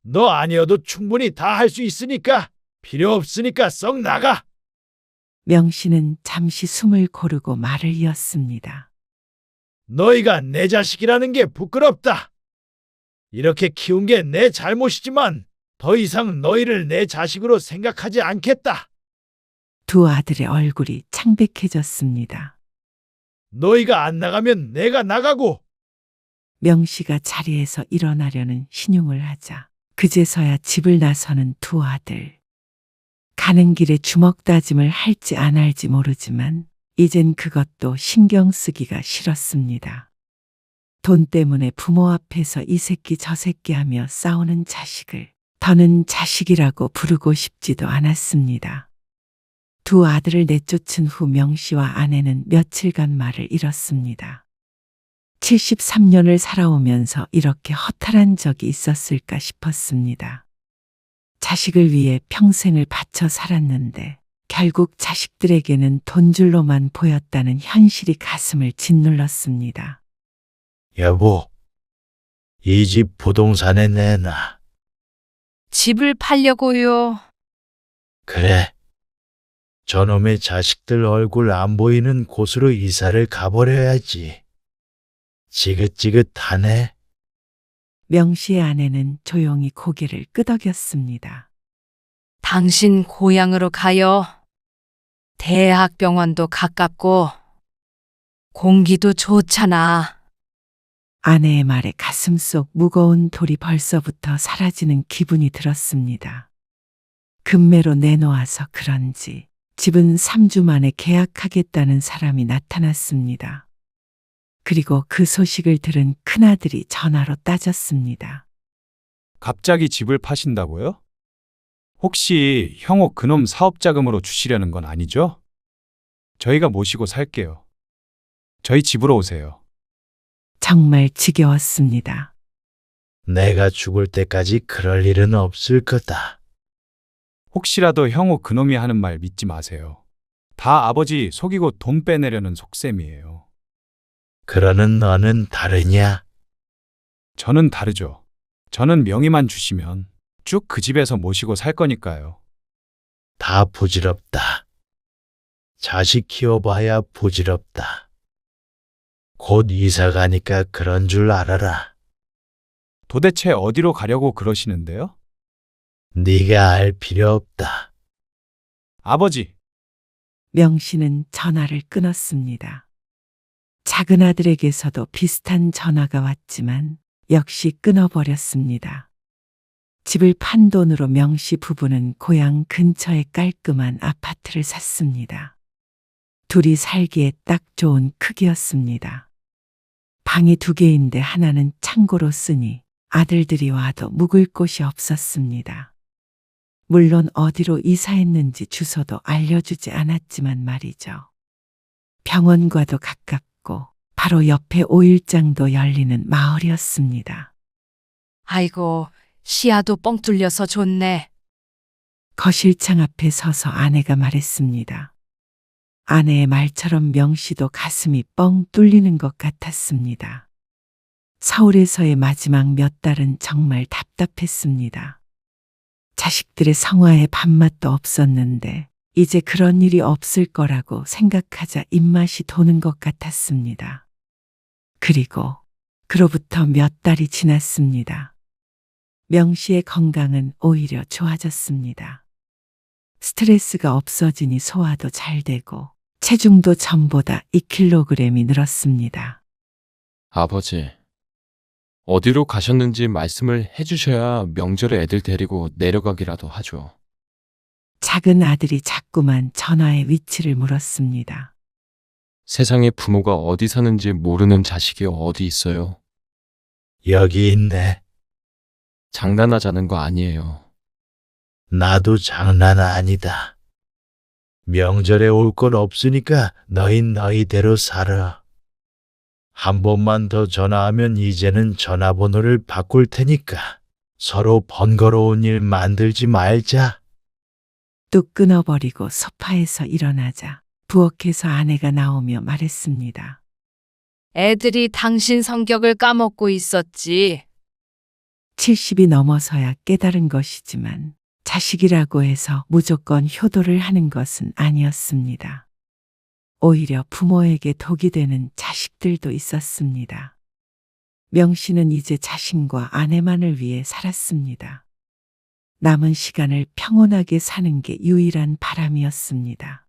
너 아니어도 충분히 다 할 수 있으니까 필요 없으니까 썩 나가. 명씨는 잠시 숨을 고르고 말을 이었습니다. 너희가 내 자식이라는 게 부끄럽다. 이렇게 키운 게 내 잘못이지만 더 이상 너희를 내 자식으로 생각하지 않겠다. 두 아들의 얼굴이 창백해졌습니다. 너희가 안 나가면 내가 나가고. 명씨가 자리에서 일어나려는 신용을 하자 그제서야 집을 나서는 두 아들. 가는 길에 주먹 다짐을 할지 안 할지 모르지만 이젠 그것도 신경 쓰기가 싫었습니다. 돈 때문에 부모 앞에서 이 새끼 저 새끼 하며 싸우는 자식을 더는 자식이라고 부르고 싶지도 않았습니다. 두 아들을 내쫓은 후 명씨와 아내는 며칠간 말을 잃었습니다. 73년을 살아오면서 이렇게 허탈한 적이 있었을까 싶었습니다. 자식을 위해 평생을 바쳐 살았는데 결국 자식들에게는 돈줄로만 보였다는 현실이 가슴을 짓눌렀습니다. 여보, 이 집 부동산에 내놔. 집을 팔려고요. 그래. 저놈의 자식들 얼굴 안 보이는 곳으로 이사를 가버려야지. 지긋지긋하네. 명씨의 아내는 조용히 고개를 끄덕였습니다. 당신 고향으로 가요. 대학병원도 가깝고 공기도 좋잖아. 아내의 말에 가슴속 무거운 돌이 벌써부터 사라지는 기분이 들었습니다. 금매로 내놓아서 그런지 집은 3주 만에 계약하겠다는 사람이 나타났습니다. 그리고 그 소식을 들은 큰아들이 전화로 따졌습니다. 갑자기 집을 파신다고요? 혹시 형옥 그놈 사업자금으로 주시려는 건 아니죠? 저희가 모시고 살게요. 저희 집으로 오세요. 정말 지겨웠습니다. 내가 죽을 때까지 그럴 일은 없을 거다. 혹시라도 형옥 그놈이 하는 말 믿지 마세요. 다 아버지 속이고 돈 빼내려는 속셈이에요. 그러는 너는 다르냐? 저는 다르죠. 저는 명의만 주시면 쭉 그 집에서 모시고 살 거니까요. 다 부질없다. 자식 키워봐야 부질없다. 곧 이사 가니까 그런 줄 알아라. 도대체 어디로 가려고 그러시는데요? 네가 알 필요 없다. 아버지, 명씨는 전화를 끊었습니다. 작은 아들에게서도 비슷한 전화가 왔지만 역시 끊어버렸습니다. 집을 판 돈으로 명씨 부부는 고향 근처에 깔끔한 아파트를 샀습니다. 둘이 살기에 딱 좋은 크기였습니다. 방이 2개인데 하나는 창고로 쓰니 아들들이 와도 묵을 곳이 없었습니다. 물론 어디로 이사했는지 주소도 알려주지 않았지만 말이죠. 병원과도 가깝고 바로 옆에 오일장도 열리는 마을이었습니다. 아이고, 시야도 뻥 뚫려서 좋네. 거실창 앞에 서서 아내가 말했습니다. 아내의 말처럼 명씨도 가슴이 뻥 뚫리는 것 같았습니다. 서울에서의 마지막 몇 달은 정말 답답했습니다. 자식들의 성화에 밥맛도 없었는데 이제 그런 일이 없을 거라고 생각하자 입맛이 도는 것 같았습니다. 그리고 그로부터 몇 달이 지났습니다. 명씨의 건강은 오히려 좋아졌습니다. 스트레스가 없어지니 소화도 잘 되고 체중도 전보다 2kg이 늘었습니다. 아버지, 어디로 가셨는지 말씀을 해주셔야 명절에 애들 데리고 내려가기라도 하죠. 작은 아들이 자꾸만 전화의 위치를 물었습니다. 세상에 부모가 어디 사는지 모르는 자식이 어디 있어요. 여기 있네. 장난하자는 거 아니에요. 나도 장난 아니다. 명절에 올 건 없으니까 너흰 너희대로 살아. 한 번만 더 전화하면 이제는 전화번호를 바꿀 테니까 서로 번거로운 일 만들지 말자. 뚝 끊어버리고 소파에서 일어나자 부엌에서 아내가 나오며 말했습니다. 애들이 당신 성격을 까먹고 있었지. 70이 넘어서야 깨달은 것이지만 자식이라고 해서 무조건 효도를 하는 것은 아니었습니다. 오히려 부모에게 독이 되는 자식들도 있었습니다. 명씨는 이제 자신과 아내만을 위해 살았습니다. 남은 시간을 평온하게 사는 게 유일한 바람이었습니다.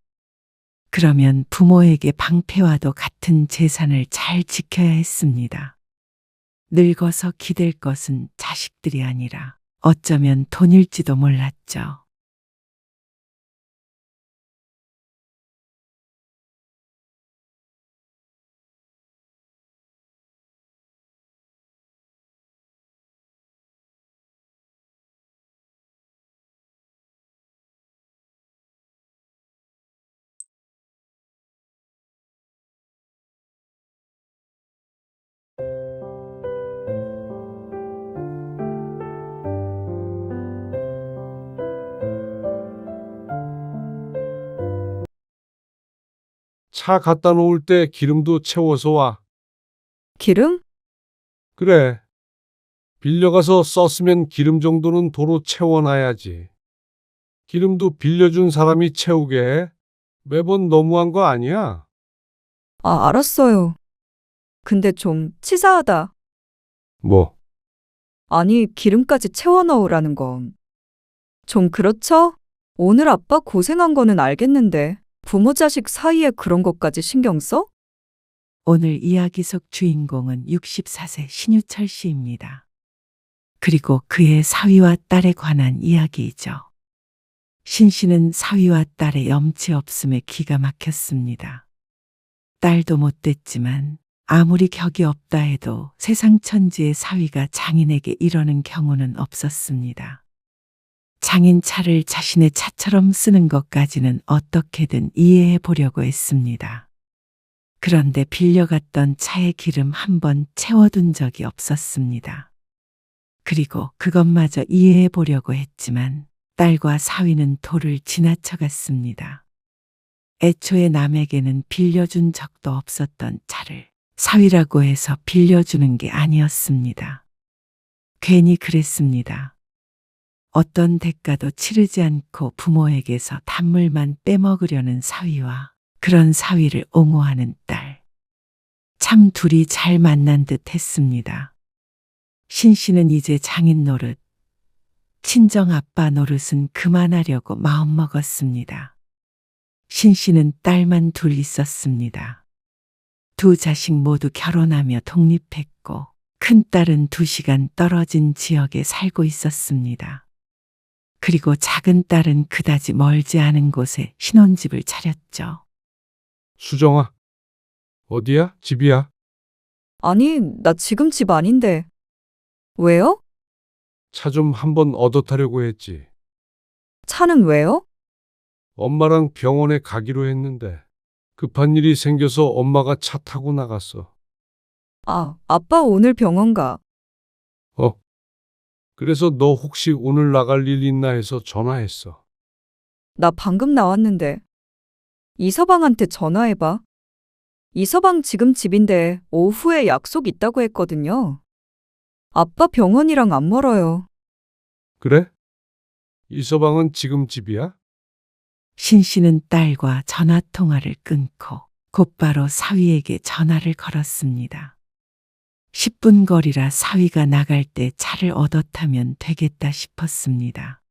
그러면 부모에게 방패와도 같은 재산을 잘 지켜야 했습니다. 늙어서 기댈 것은 자식들이 아니라 어쩌면 돈일지도 몰랐죠. 차 갖다 놓을 때 기름도 채워서 와. 기름? 그래. 빌려가서 썼으면 기름 정도는 도로 채워놔야지. 기름도 빌려준 사람이 채우게 해. 매번 너무한 거 아니야? 아, 알았어요. 근데 좀 치사하다. 뭐? 아니, 기름까지 채워 넣으라는 건. 좀 그렇죠? 오늘 아빠 고생한 거는 알겠는데 부모 자식 사이에 그런 것까지 신경 써? 오늘 이야기 속 주인공은 64세 신유철 씨입니다. 그리고 그의 사위와 딸에 관한 이야기이죠. 신 씨는 사위와 딸의 염치 없음에 기가 막혔습니다. 딸도 못됐지만 아무리 격이 없다 해도 세상 천지의 사위가 장인에게 이러는 경우는 없었습니다. 장인 차를 자신의 차처럼 쓰는 것까지는 어떻게든 이해해 보려고 했습니다. 그런데 빌려갔던 차에 기름 한 번 채워둔 적이 없었습니다. 그리고 그것마저 이해해 보려고 했지만 딸과 사위는 도를 지나쳐갔습니다. 애초에 남에게는 빌려준 적도 없었던 차를 사위라고 해서 빌려주는 게 아니었습니다. 괜히 그랬습니다. 어떤 대가도 치르지 않고 부모에게서 단물만 빼먹으려는 사위와 그런 사위를 옹호하는 딸. 참 둘이 잘 만난 듯 했습니다. 신 씨는 이제 장인 노릇, 친정 아빠 노릇은 그만하려고 마음먹었습니다. 신 씨는 딸만 둘 있었습니다. 두 자식 모두 결혼하며 독립했고 큰딸은 2시간 떨어진 지역에 살고 있었습니다. 그리고 작은 딸은 그다지 멀지 않은 곳에 신혼집을 차렸죠. 수정아. 어디야? 집이야? 아니, 나 지금 집 아닌데. 왜요? 차 좀 한번 얻어 타려고 했지. 차는 왜요? 엄마랑 병원에 가기로 했는데 급한 일이 생겨서 엄마가 차 타고 나갔어. 아, 아빠 오늘 병원 가. 그래서 너 혹시 오늘 나갈 일 있나 해서 전화했어. 나 방금 나왔는데. 이서방한테 전화해봐. 이서방 지금 집인데 오후에 약속 있다고 했거든요. 아빠 병원이랑 안 멀어요. 그래? 이서방은 지금 집이야? 신 씨는 딸과 전화 통화를 끊고 곧바로 사위에게 전화를 걸었습니다. 10분 거리라 사위가 나갈 때 차를 얻어 타면 되겠다 싶었습니다.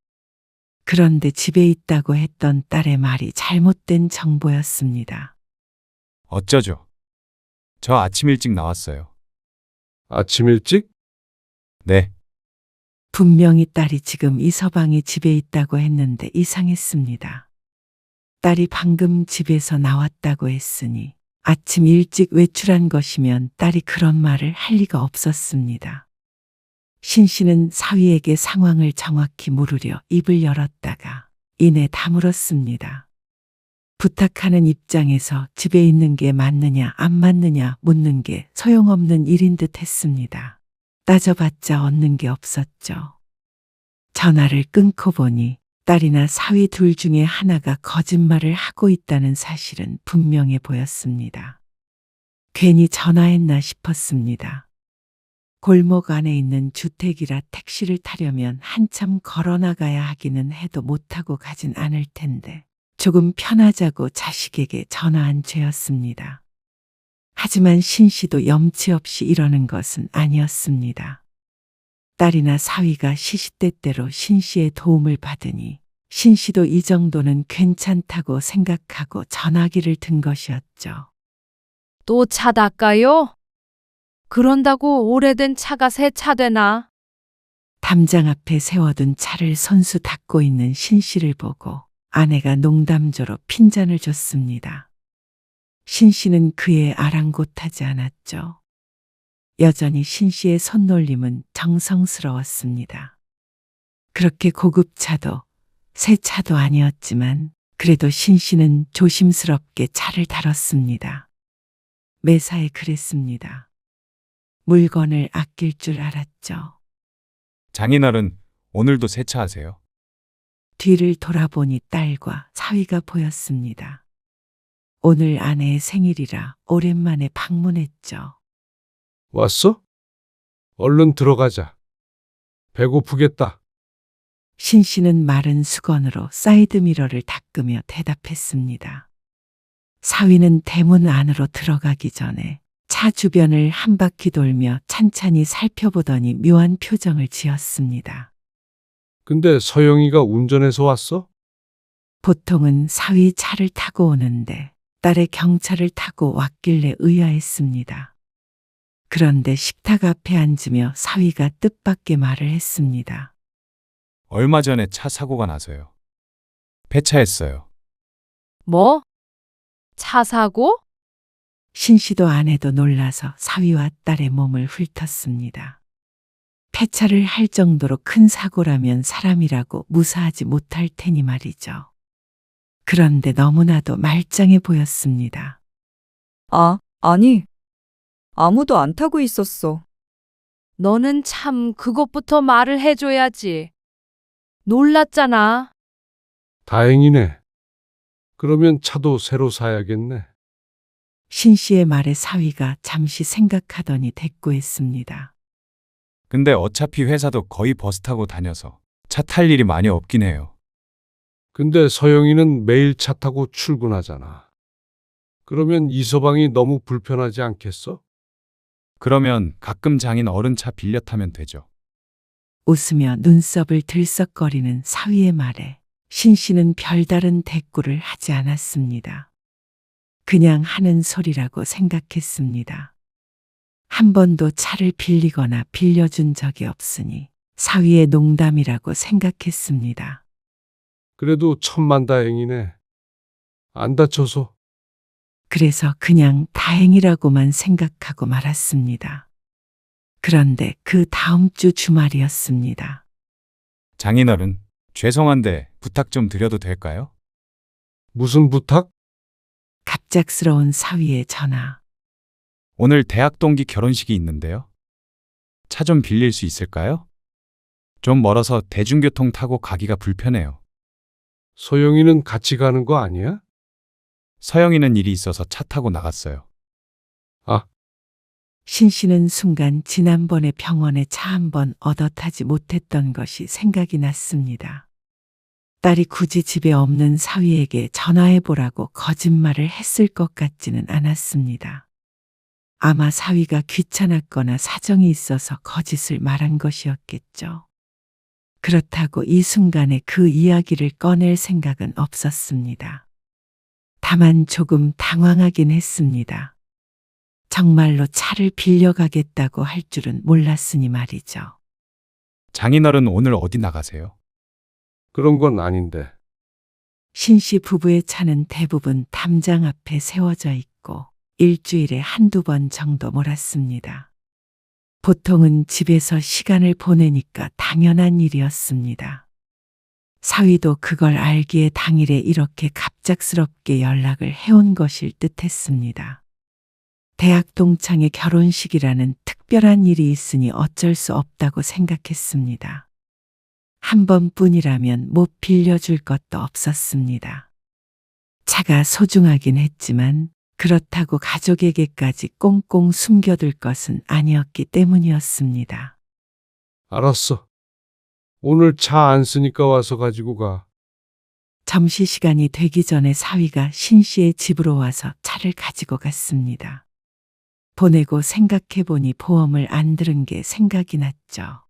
그런데 집에 있다고 했던 딸의 말이 잘못된 정보였습니다. 어쩌죠? 저 아침 일찍 나왔어요. 아침 일찍? 네, 분명히 딸이 지금 이서방이 집에 있다고 했는데 이상했습니다. 딸이 방금 집에서 나왔다고 했으니 아침 일찍 외출한 것이면 딸이 그런 말을 할 리가 없었습니다. 신 씨는 사위에게 상황을 정확히 물으려 입을 열었다가 이내 다물었습니다. 부탁하는 입장에서 집에 있는 게 맞느냐 안 맞느냐 묻는 게 소용없는 일인 듯 했습니다. 따져봤자 얻는 게 없었죠. 전화를 끊고 보니 딸이나 사위 둘 중에 하나가 거짓말을 하고 있다는 사실은 분명해 보였습니다. 괜히 전화했나 싶었습니다. 골목 안에 있는 주택이라 택시를 타려면 한참 걸어 나가야 하기는 해도 못하고 가진 않을 텐데 조금 편하자고 자식에게 전화한 죄였습니다. 하지만 신 씨도 염치 없이 이러는 것은 아니었습니다. 딸이나 사위가 시시때때로 신 씨의 도움을 받으니 신 씨도 이 정도는 괜찮다고 생각하고 전화기를 든 것이었죠. 또 차 닦아요? 그런다고 오래된 차가 새 차 되나? 담장 앞에 세워둔 차를 손수 닦고 있는 신 씨를 보고 아내가 농담조로 핀잔을 줬습니다. 신 씨는 그에 아랑곳하지 않았죠. 여전히 신 씨의 손놀림은 정성스러웠습니다. 그렇게 고급 차도 새 차도 아니었지만 그래도 신 씨는 조심스럽게 차를 다뤘습니다. 매사에 그랬습니다. 물건을 아낄 줄 알았죠. 장인어른 오늘도 세차하세요. 뒤를 돌아보니 딸과 사위가 보였습니다. 오늘 아내의 생일이라 오랜만에 방문했죠. 왔어? 얼른 들어가자. 배고프겠다. 신 씨는 마른 수건으로 사이드미러를 닦으며 대답했습니다. 사위는 대문 안으로 들어가기 전에 차 주변을 한 바퀴 돌며 찬찬히 살펴보더니 묘한 표정을 지었습니다. 근데 서영이가 운전해서 왔어? 보통은 사위 차를 타고 오는데 딸의 경차를 타고 왔길래 의아했습니다. 그런데 식탁 앞에 앉으며 사위가 뜻밖의 말을 했습니다. 얼마 전에 차 사고가 나서요. 폐차했어요. 뭐? 차 사고? 신 씨도 아내도 놀라서 사위와 딸의 몸을 훑었습니다. 폐차를 할 정도로 큰 사고라면 사람이라고 무사하지 못할 테니 말이죠. 그런데 너무나도 말짱해 보였습니다. 아니. 아무도 안 타고 있었어. 너는 참 그것부터 말을 해줘야지. 놀랐잖아. 다행이네. 그러면 차도 새로 사야겠네. 신 씨의 말에 사위가 잠시 생각하더니 대꾸했습니다. 근데 어차피 회사도 거의 버스 타고 다녀서 차 탈 일이 많이 없긴 해요. 근데 서영이는 매일 차 타고 출근하잖아. 그러면 이서방이 너무 불편하지 않겠어? 그러면 가끔 장인 어른 차 빌려 타면 되죠. 웃으며 눈썹을 들썩거리는 사위의 말에 신 씨는 별다른 대꾸를 하지 않았습니다. 그냥 하는 소리라고 생각했습니다. 한 번도 차를 빌리거나 빌려준 적이 없으니 사위의 농담이라고 생각했습니다. 그래도 천만다행이네. 안 다쳐서. 그래서 그냥 다행이라고만 생각하고 말았습니다. 그런데 그 다음 주 주말이었습니다. 장인어른, 죄송한데 부탁 좀 드려도 될까요? 무슨 부탁? 갑작스러운 사위의 전화. 오늘 대학 동기 결혼식이 있는데요. 차 좀 빌릴 수 있을까요? 좀 멀어서 대중교통 타고 가기가 불편해요. 소영이는 같이 가는 거 아니야? 서영이는 일이 있어서 차 타고 나갔어요. 신 씨는 순간 지난번에 병원에 차 한 번 얻어 타지 못했던 것이 생각이 났습니다. 딸이 굳이 집에 없는 사위에게 전화해보라고 거짓말을 했을 것 같지는 않았습니다. 아마 사위가 귀찮았거나 사정이 있어서 거짓을 말한 것이었겠죠. 그렇다고 이 순간에 그 이야기를 꺼낼 생각은 없었습니다. 다만 조금 당황하긴 했습니다. 정말로 차를 빌려가겠다고 할 줄은 몰랐으니 말이죠. 장인어른 오늘 어디 나가세요? 그런 건 아닌데. 신씨 부부의 차는 대부분 담장 앞에 세워져 있고 일주일에 한두 번 정도 몰았습니다. 보통은 집에서 시간을 보내니까 당연한 일이었습니다. 사위도 그걸 알기에 당일에 이렇게 갑작스럽게 연락을 해온 것일 듯했습니다. 대학 동창의 결혼식이라는 특별한 일이 있으니 어쩔 수 없다고 생각했습니다. 한 번뿐이라면 못 빌려줄 것도 없었습니다. 차가 소중하긴 했지만 그렇다고 가족에게까지 꽁꽁 숨겨둘 것은 아니었기 때문이었습니다. 알았어. 오늘 차 안 쓰니까 와서 가지고 가. 점심시간이 되기 전에 사위가 신 씨의 집으로 와서 차를 가지고 갔습니다. 보내고 생각해보니 보험을 안 들은 게 생각이 났죠.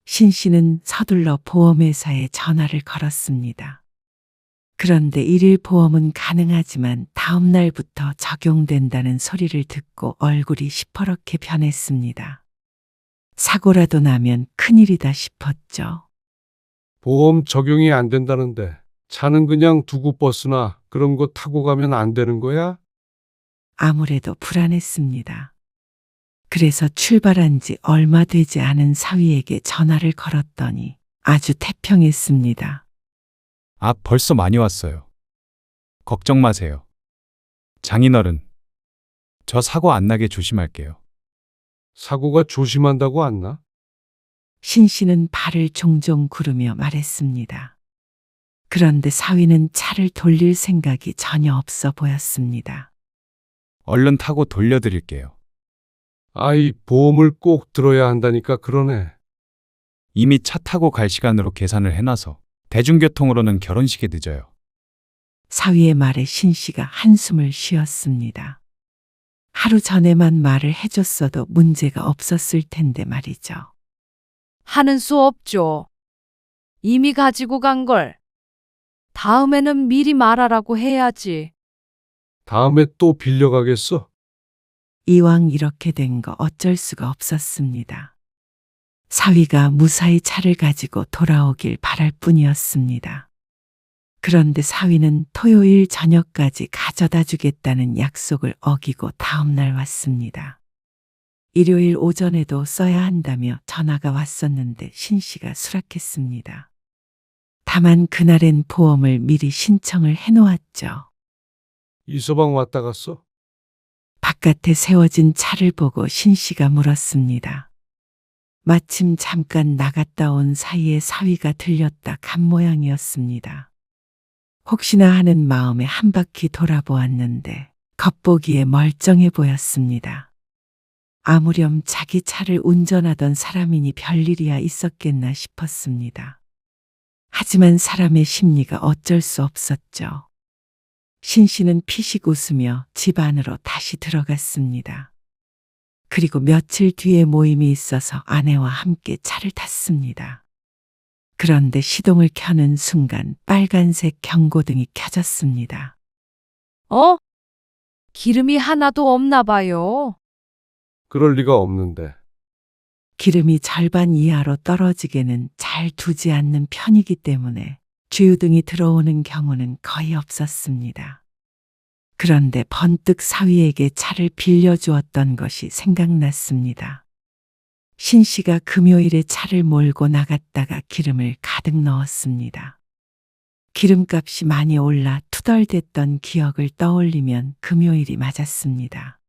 신 씨는 서둘러 보험회사에 전화를 걸었습니다. 그런데 일일 보험은 가능하지만 다음 날부터 적용된다는 소리를 듣고 얼굴이 시퍼렇게 변했습니다. 사고라도 나면 큰일이다 싶었죠. 보험 적용이 안 된다는데 차는 그냥 두고 버스나 그런 거 타고 가면 안 되는 거야? 아무래도 불안했습니다. 그래서 출발한 지 얼마 되지 않은 사위에게 전화를 걸었더니 아주 태평했습니다. 아, 벌써 많이 왔어요. 걱정 마세요. 장인어른, 저 사고 안 나게 조심할게요. 사고가 조심한다고 안 나? 신 씨는 발을 종종 구르며 말했습니다. 그런데 사위는 차를 돌릴 생각이 전혀 없어 보였습니다. 얼른 타고 돌려드릴게요. 아이, 보험을 꼭 들어야 한다니까 그러네. 이미 차 타고 갈 시간으로 계산을 해놔서 대중교통으로는 결혼식에 늦어요. 사위의 말에 신 씨가 한숨을 쉬었습니다. 하루 전에만 말을 해줬어도 문제가 없었을 텐데 말이죠. 하는 수 없죠. 이미 가지고 간 걸. 다음에는 미리 말하라고 해야지. 다음에 또 빌려가겠어? 이왕 이렇게 된 거 어쩔 수가 없었습니다. 사위가 무사히 차를 가지고 돌아오길 바랄 뿐이었습니다. 그런데 사위는 토요일 저녁까지 가져다 주겠다는 약속을 어기고 다음날 왔습니다. 일요일 오전에도 써야 한다며 전화가 왔었는데 신 씨가 수락했습니다. 다만 그날엔 보험을 미리 신청을 해놓았죠. 이서방 왔다 갔어? 바깥에 세워진 차를 보고 신 씨가 물었습니다. 마침 잠깐 나갔다 온 사이에 사위가 들렸다 간 모양이었습니다. 혹시나 하는 마음에 한 바퀴 돌아보았는데 겉보기에 멀쩡해 보였습니다. 아무렴 자기 차를 운전하던 사람이니 별일이야 있었겠나 싶었습니다. 하지만 사람의 심리가 어쩔 수 없었죠. 신 씨는 피식 웃으며 집 안으로 다시 들어갔습니다. 그리고 며칠 뒤에 모임이 있어서 아내와 함께 차를 탔습니다. 그런데 시동을 켜는 순간 빨간색 경고등이 켜졌습니다. 기름이 하나도 없나 봐요. 그럴 리가 없는데. 기름이 절반 이하로 떨어지게는 잘 두지 않는 편이기 때문에 주유등이 들어오는 경우는 거의 없었습니다. 그런데 번뜩 사위에게 차를 빌려주었던 것이 생각났습니다. 신 씨가 금요일에 차를 몰고 나갔다가 기름을 가득 넣었습니다. 기름값이 많이 올라 투덜댔던 기억을 떠올리면 금요일이 맞았습니다.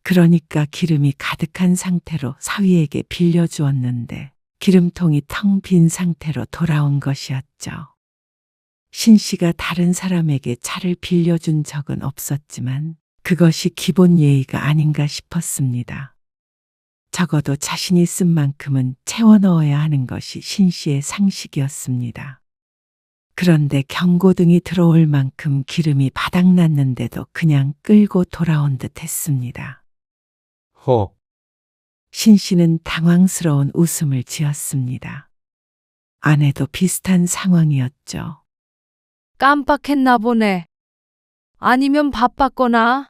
그러니까 기름이 가득한 상태로 사위에게 빌려주었는데 기름통이 텅 빈 상태로 돌아온 것이었죠. 신 씨가 다른 사람에게 차를 빌려준 적은 없었지만 그것이 기본 예의가 아닌가 싶었습니다. 적어도 자신이 쓴 만큼은 채워 넣어야 하는 것이 신 씨의 상식이었습니다. 그런데 경고등이 들어올 만큼 기름이 바닥났는데도 그냥 끌고 돌아온 듯 했습니다. 허, 신 씨는 당황스러운 웃음을 지었습니다. 아내도 비슷한 상황이었죠. 깜빡했나 보네. 아니면 바빴거나.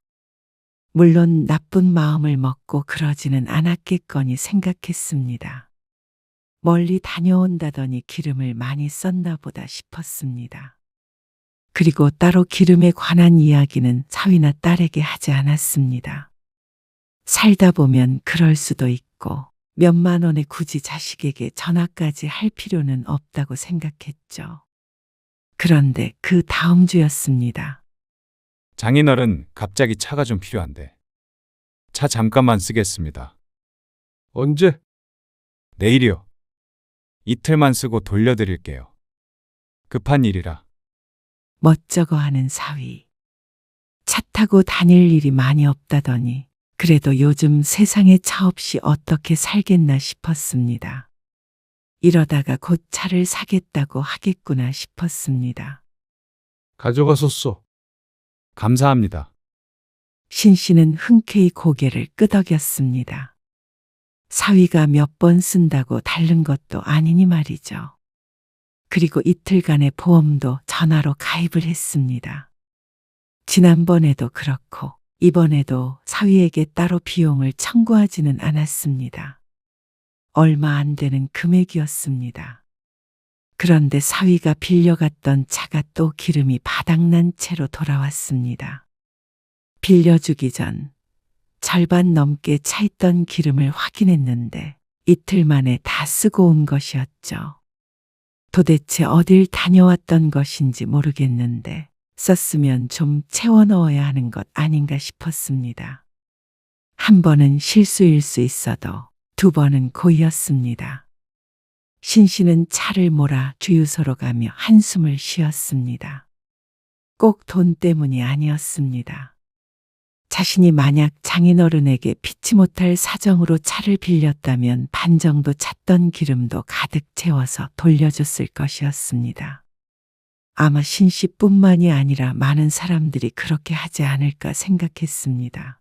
물론 나쁜 마음을 먹고 그러지는 않았겠거니 생각했습니다. 멀리 다녀온다더니 기름을 많이 썼나 보다 싶었습니다. 그리고 따로 기름에 관한 이야기는 사위나 딸에게 하지 않았습니다. 살다 보면 그럴 수도 있고 몇만 원에 굳이 자식에게 전화까지 할 필요는 없다고 생각했죠. 그런데 그 다음 주였습니다. 장인어른, 갑자기 차가 좀 필요한데. 차 잠깐만 쓰겠습니다. 언제? 내일이요. 이틀만 쓰고 돌려드릴게요. 급한 일이라. 멋쩍어 하는 사위. 차 타고 다닐 일이 많이 없다더니 그래도 요즘 세상에 차 없이 어떻게 살겠나 싶었습니다. 이러다가 곧 차를 사겠다고 하겠구나 싶었습니다. 가져가소서. 감사합니다. 신 씨는 흔쾌히 고개를 끄덕였습니다. 사위가 몇 번 쓴다고 다른 것도 아니니 말이죠. 그리고 이틀간의 보험도 전화로 가입을 했습니다. 지난번에도 그렇고 이번에도 사위에게 따로 비용을 청구하지는 않았습니다. 얼마 안 되는 금액이었습니다. 그런데 사위가 빌려갔던 차가 또 기름이 바닥난 채로 돌아왔습니다. 빌려주기 전 절반 넘게 차 있던 기름을 확인했는데 이틀 만에 다 쓰고 온 것이었죠. 도대체 어딜 다녀왔던 것인지 모르겠는데 썼으면 좀 채워 넣어야 하는 것 아닌가 싶었습니다. 한 번은 실수일 수 있어도 두 번은 고의였습니다. 신 씨는 차를 몰아 주유소로 가며 한숨을 쉬었습니다. 꼭 돈 때문이 아니었습니다. 자신이 만약 장인어른에게 피치 못할 사정으로 차를 빌렸다면 반 정도 찼던 기름도 가득 채워서 돌려줬을 것이었습니다. 아마 신 씨뿐만이 아니라 많은 사람들이 그렇게 하지 않을까 생각했습니다.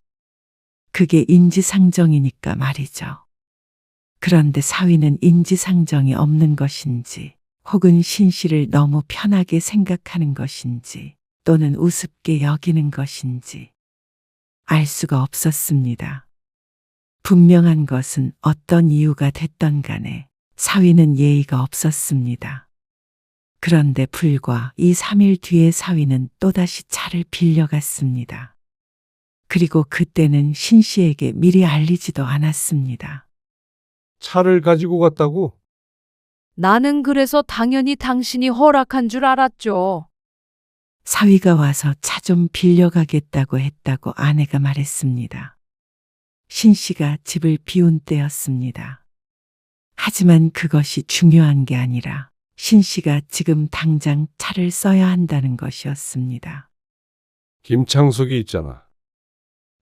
그게 인지상정이니까 말이죠. 그런데 사위는 인지상정이 없는 것인지 혹은 신 씨를 너무 편하게 생각하는 것인지 또는 우습게 여기는 것인지 알 수가 없었습니다. 분명한 것은 어떤 이유가 됐던 간에 사위는 예의가 없었습니다. 그런데 불과 2, 3일 뒤에 사위는 또다시 차를 빌려갔습니다. 그리고 그때는 신 씨에게 미리 알리지도 않았습니다. 차를 가지고 갔다고? 나는 그래서 당연히 당신이 허락한 줄 알았죠. 사위가 와서 차 좀 빌려가겠다고 했다고 아내가 말했습니다. 신 씨가 집을 비운 때였습니다. 하지만 그것이 중요한 게 아니라 신 씨가 지금 당장 차를 써야 한다는 것이었습니다. 김창석이 있잖아.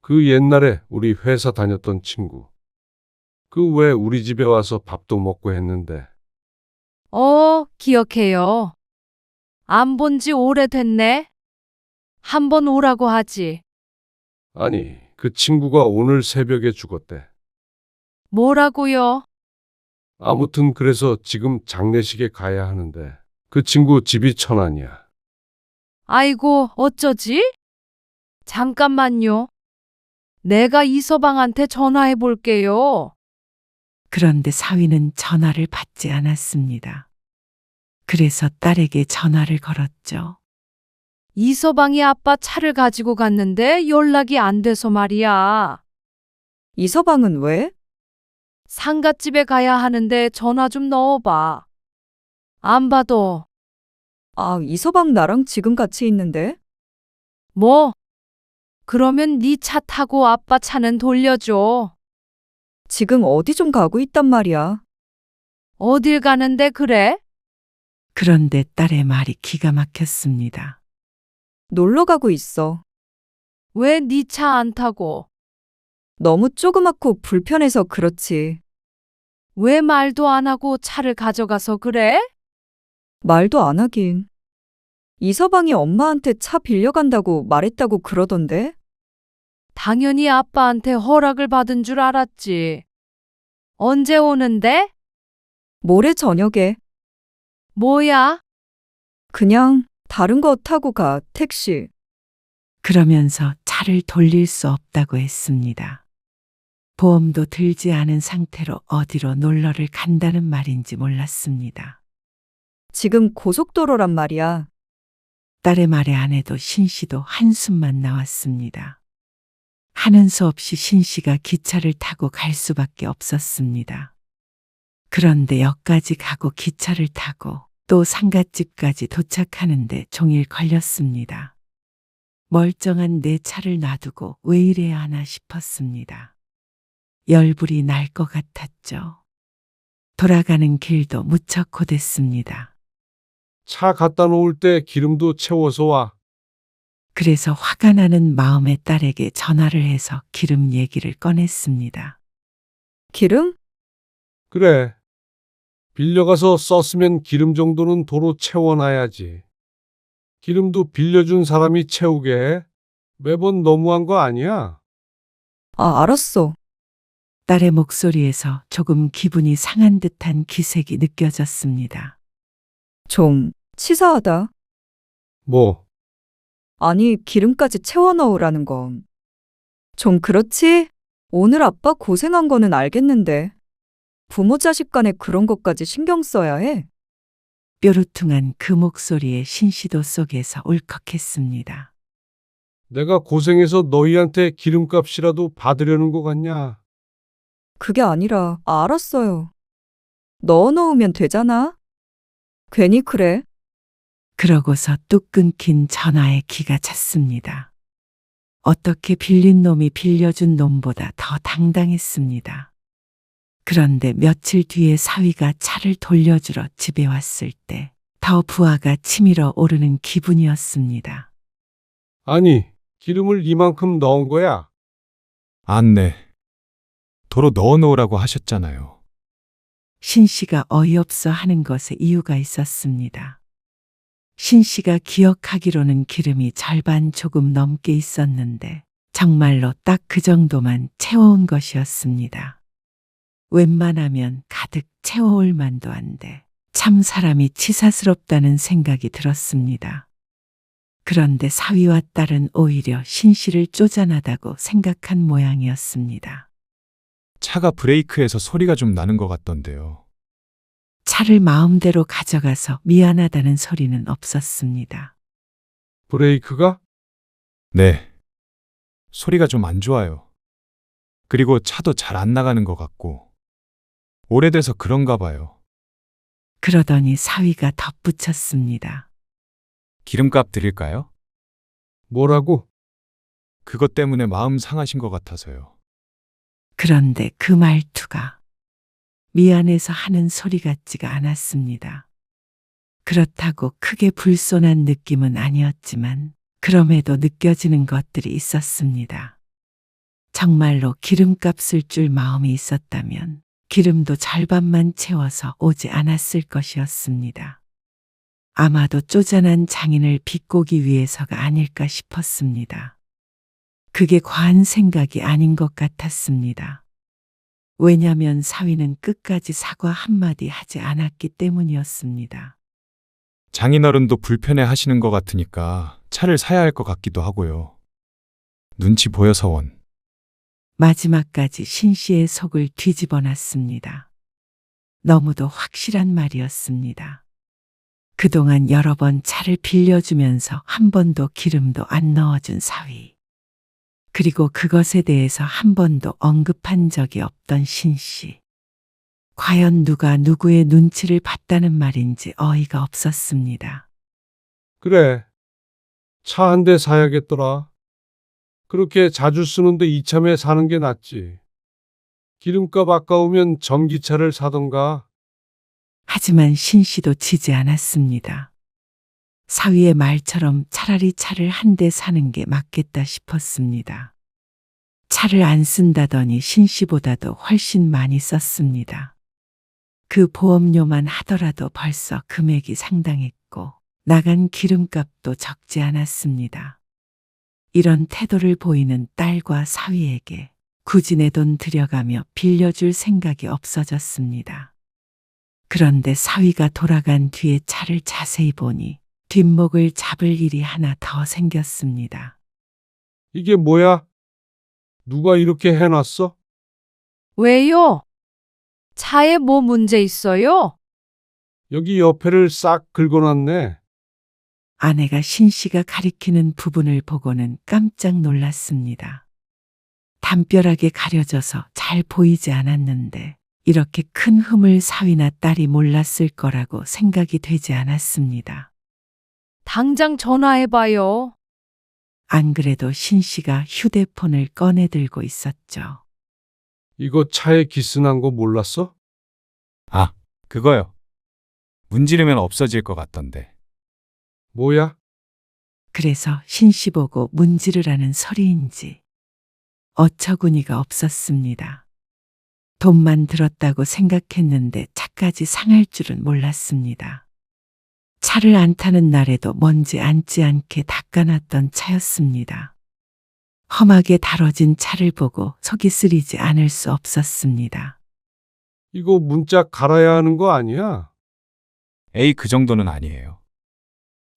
그 옛날에 우리 회사 다녔던 친구. 그 왜 우리 집에 와서 밥도 먹고 했는데. 기억해요. 안 본 지 오래됐네. 한번 오라고 하지. 아니, 그 친구가 오늘 새벽에 죽었대. 뭐라고요? 아무튼 그래서 지금 장례식에 가야 하는데 그 친구 집이 천안이야. 아이고, 어쩌지? 잠깐만요. 내가 이서방한테 전화해 볼게요. 그런데 사위는 전화를 받지 않았습니다. 그래서 딸에게 전화를 걸었죠. 이서방이 아빠 차를 가지고 갔는데 연락이 안 돼서 말이야. 이서방은 왜? 상갓집에 가야 하는데 전화 좀 넣어봐. 안 받아. 아, 이서방 나랑 지금 같이 있는데? 뭐? 그러면 네 차 타고 아빠 차는 돌려줘. 지금 어디 좀 가고 있단 말이야. 어딜 가는데 그래? 그런데 딸의 말이 기가 막혔습니다. 놀러 가고 있어. 왜 네 차 안 타고? 너무 조그맣고 불편해서 그렇지. 왜 말도 안 하고 차를 가져가서 그래? 말도 안 하긴. 이서방이 엄마한테 차 빌려간다고 말했다고 그러던데? 당연히 아빠한테 허락을 받은 줄 알았지. 언제 오는데? 모레 저녁에. 뭐야? 그냥 다른 거 타고 가, 택시. 그러면서 차를 돌릴 수 없다고 했습니다. 보험도 들지 않은 상태로 어디로 놀러를 간다는 말인지 몰랐습니다. 지금 고속도로란 말이야. 딸의 말에 안 해도 신 씨도 한숨만 나왔습니다. 하는 수 없이 신 씨가 기차를 타고 갈 수밖에 없었습니다. 그런데 역까지 가고 기차를 타고 또 상갓집까지 도착하는데 종일 걸렸습니다. 멀쩡한 내 차를 놔두고 왜 이래야 하나 싶었습니다. 열불이 날 것 같았죠. 돌아가는 길도 무척 고됐습니다. 차 갖다 놓을 때 기름도 채워서 와. 그래서 화가 나는 마음에 딸에게 전화를 해서 기름 얘기를 꺼냈습니다. 기름? 그래. 빌려가서 썼으면 기름 정도는 도로 채워놔야지. 기름도 빌려준 사람이 채우게 해? 매번 너무한 거 아니야? 아, 알았어. 딸의 목소리에서 조금 기분이 상한 듯한 기색이 느껴졌습니다. 좀 치사하다. 뭐, 아니, 기름까지 채워 넣으라는 건. 좀 그렇지? 오늘 아빠 고생한 거는 알겠는데. 부모 자식 간에 그런 것까지 신경 써야 해? 뾰루퉁한 그 목소리에 신시도 속에서 울컥했습니다. 내가 고생해서 너희한테 기름값이라도 받으려는 거 같냐? 그게 아니라, 알았어요. 넣어 놓으면 되잖아? 괜히 그래? 그러고서 뚝 끊긴 전화에 기가 찼습니다. 어떻게 빌린 놈이 빌려준 놈보다 더 당당했습니다. 그런데 며칠 뒤에 사위가 차를 돌려주러 집에 왔을 때 더 부하가 치밀어 오르는 기분이었습니다. 아니, 기름을 이만큼 넣은 거야? 안네. 도로 넣어 놓으라고 하셨잖아요. 신 씨가 어이없어 하는 것에 이유가 있었습니다. 신 씨가 기억하기로는 기름이 절반 조금 넘게 있었는데 정말로 딱 그 정도만 채워온 것이었습니다. 웬만하면 가득 채워올 만도 한데 참 사람이 치사스럽다는 생각이 들었습니다. 그런데 사위와 딸은 오히려 신 씨를 쪼잔하다고 생각한 모양이었습니다. 차가 브레이크에서 소리가 좀 나는 것 같던데요. 차를 마음대로 가져가서 미안하다는 소리는 없었습니다. 브레이크가? 네. 소리가 좀 안 좋아요. 그리고 차도 잘 안 나가는 것 같고. 오래돼서 그런가 봐요. 그러더니 사위가 덧붙였습니다. 기름값 드릴까요? 뭐라고? 그것 때문에 마음 상하신 것 같아서요. 그런데 그 말투가 미안해서 하는 소리 같지가 않았습니다. 그렇다고 크게 불손한 느낌은 아니었지만 그럼에도 느껴지는 것들이 있었습니다. 정말로 기름값을 줄 마음이 있었다면 기름도 절반만 채워서 오지 않았을 것이었습니다. 아마도 쪼잔한 장인을 비꼬기 위해서가 아닐까 싶었습니다. 그게 과한 생각이 아닌 것 같았습니다. 왜냐면 사위는 끝까지 사과 한마디 하지 않았기 때문이었습니다. 장인어른도 불편해 하시는 것 같으니까 차를 사야 할 것 같기도 하고요. 눈치 보여서 원. 마지막까지 신 씨의 속을 뒤집어 놨습니다. 너무도 확실한 말이었습니다. 그동안 여러 번 차를 빌려주면서 한 번도 기름도 안 넣어준 사위. 그리고 그것에 대해서 한 번도 언급한 적이 없던 신 씨. 과연 누가 누구의 눈치를 봤다는 말인지 어이가 없었습니다. 그래. 차 한 대 사야겠더라. 그렇게 자주 쓰는데 이참에 사는 게 낫지. 기름값 아까우면 전기차를 사던가. 하지만 신 씨도 지지 않았습니다. 사위의 말처럼 차라리 차를 한 대 사는 게 맞겠다 싶었습니다. 차를 안 쓴다더니 신 씨보다도 훨씬 많이 썼습니다. 그 보험료만 하더라도 벌써 금액이 상당했고 나간 기름값도 적지 않았습니다. 이런 태도를 보이는 딸과 사위에게 굳이 내 돈 들여가며 빌려줄 생각이 없어졌습니다. 그런데 사위가 돌아간 뒤에 차를 자세히 보니 뒷목을 잡을 일이 하나 더 생겼습니다. 이게 뭐야? 누가 이렇게 해놨어? 왜요? 차에 뭐 문제 있어요? 여기 옆에를 싹 긁어놨네. 아내가 신 씨가 가리키는 부분을 보고는 깜짝 놀랐습니다. 담벼락에 가려져서 잘 보이지 않았는데 이렇게 큰 흠을 사위나 딸이 몰랐을 거라고 생각이 되지 않았습니다. 당장 전화해봐요. 안 그래도 신 씨가 휴대폰을 꺼내 들고 있었죠. 이거 차에 기스난 거 몰랐어? 아, 그거요. 문지르면 없어질 것 같던데. 뭐야? 그래서 신 씨 보고 문지르라는 소리인지 어처구니가 없었습니다. 돈만 들었다고 생각했는데 차까지 상할 줄은 몰랐습니다. 차를 안 타는 날에도 먼지 앉지 않게 닦아놨던 차였습니다. 험하게 다뤄진 차를 보고 속이 쓰리지 않을 수 없었습니다. 이거 문자 갈아야 하는 거 아니야? 에이, 그 정도는 아니에요.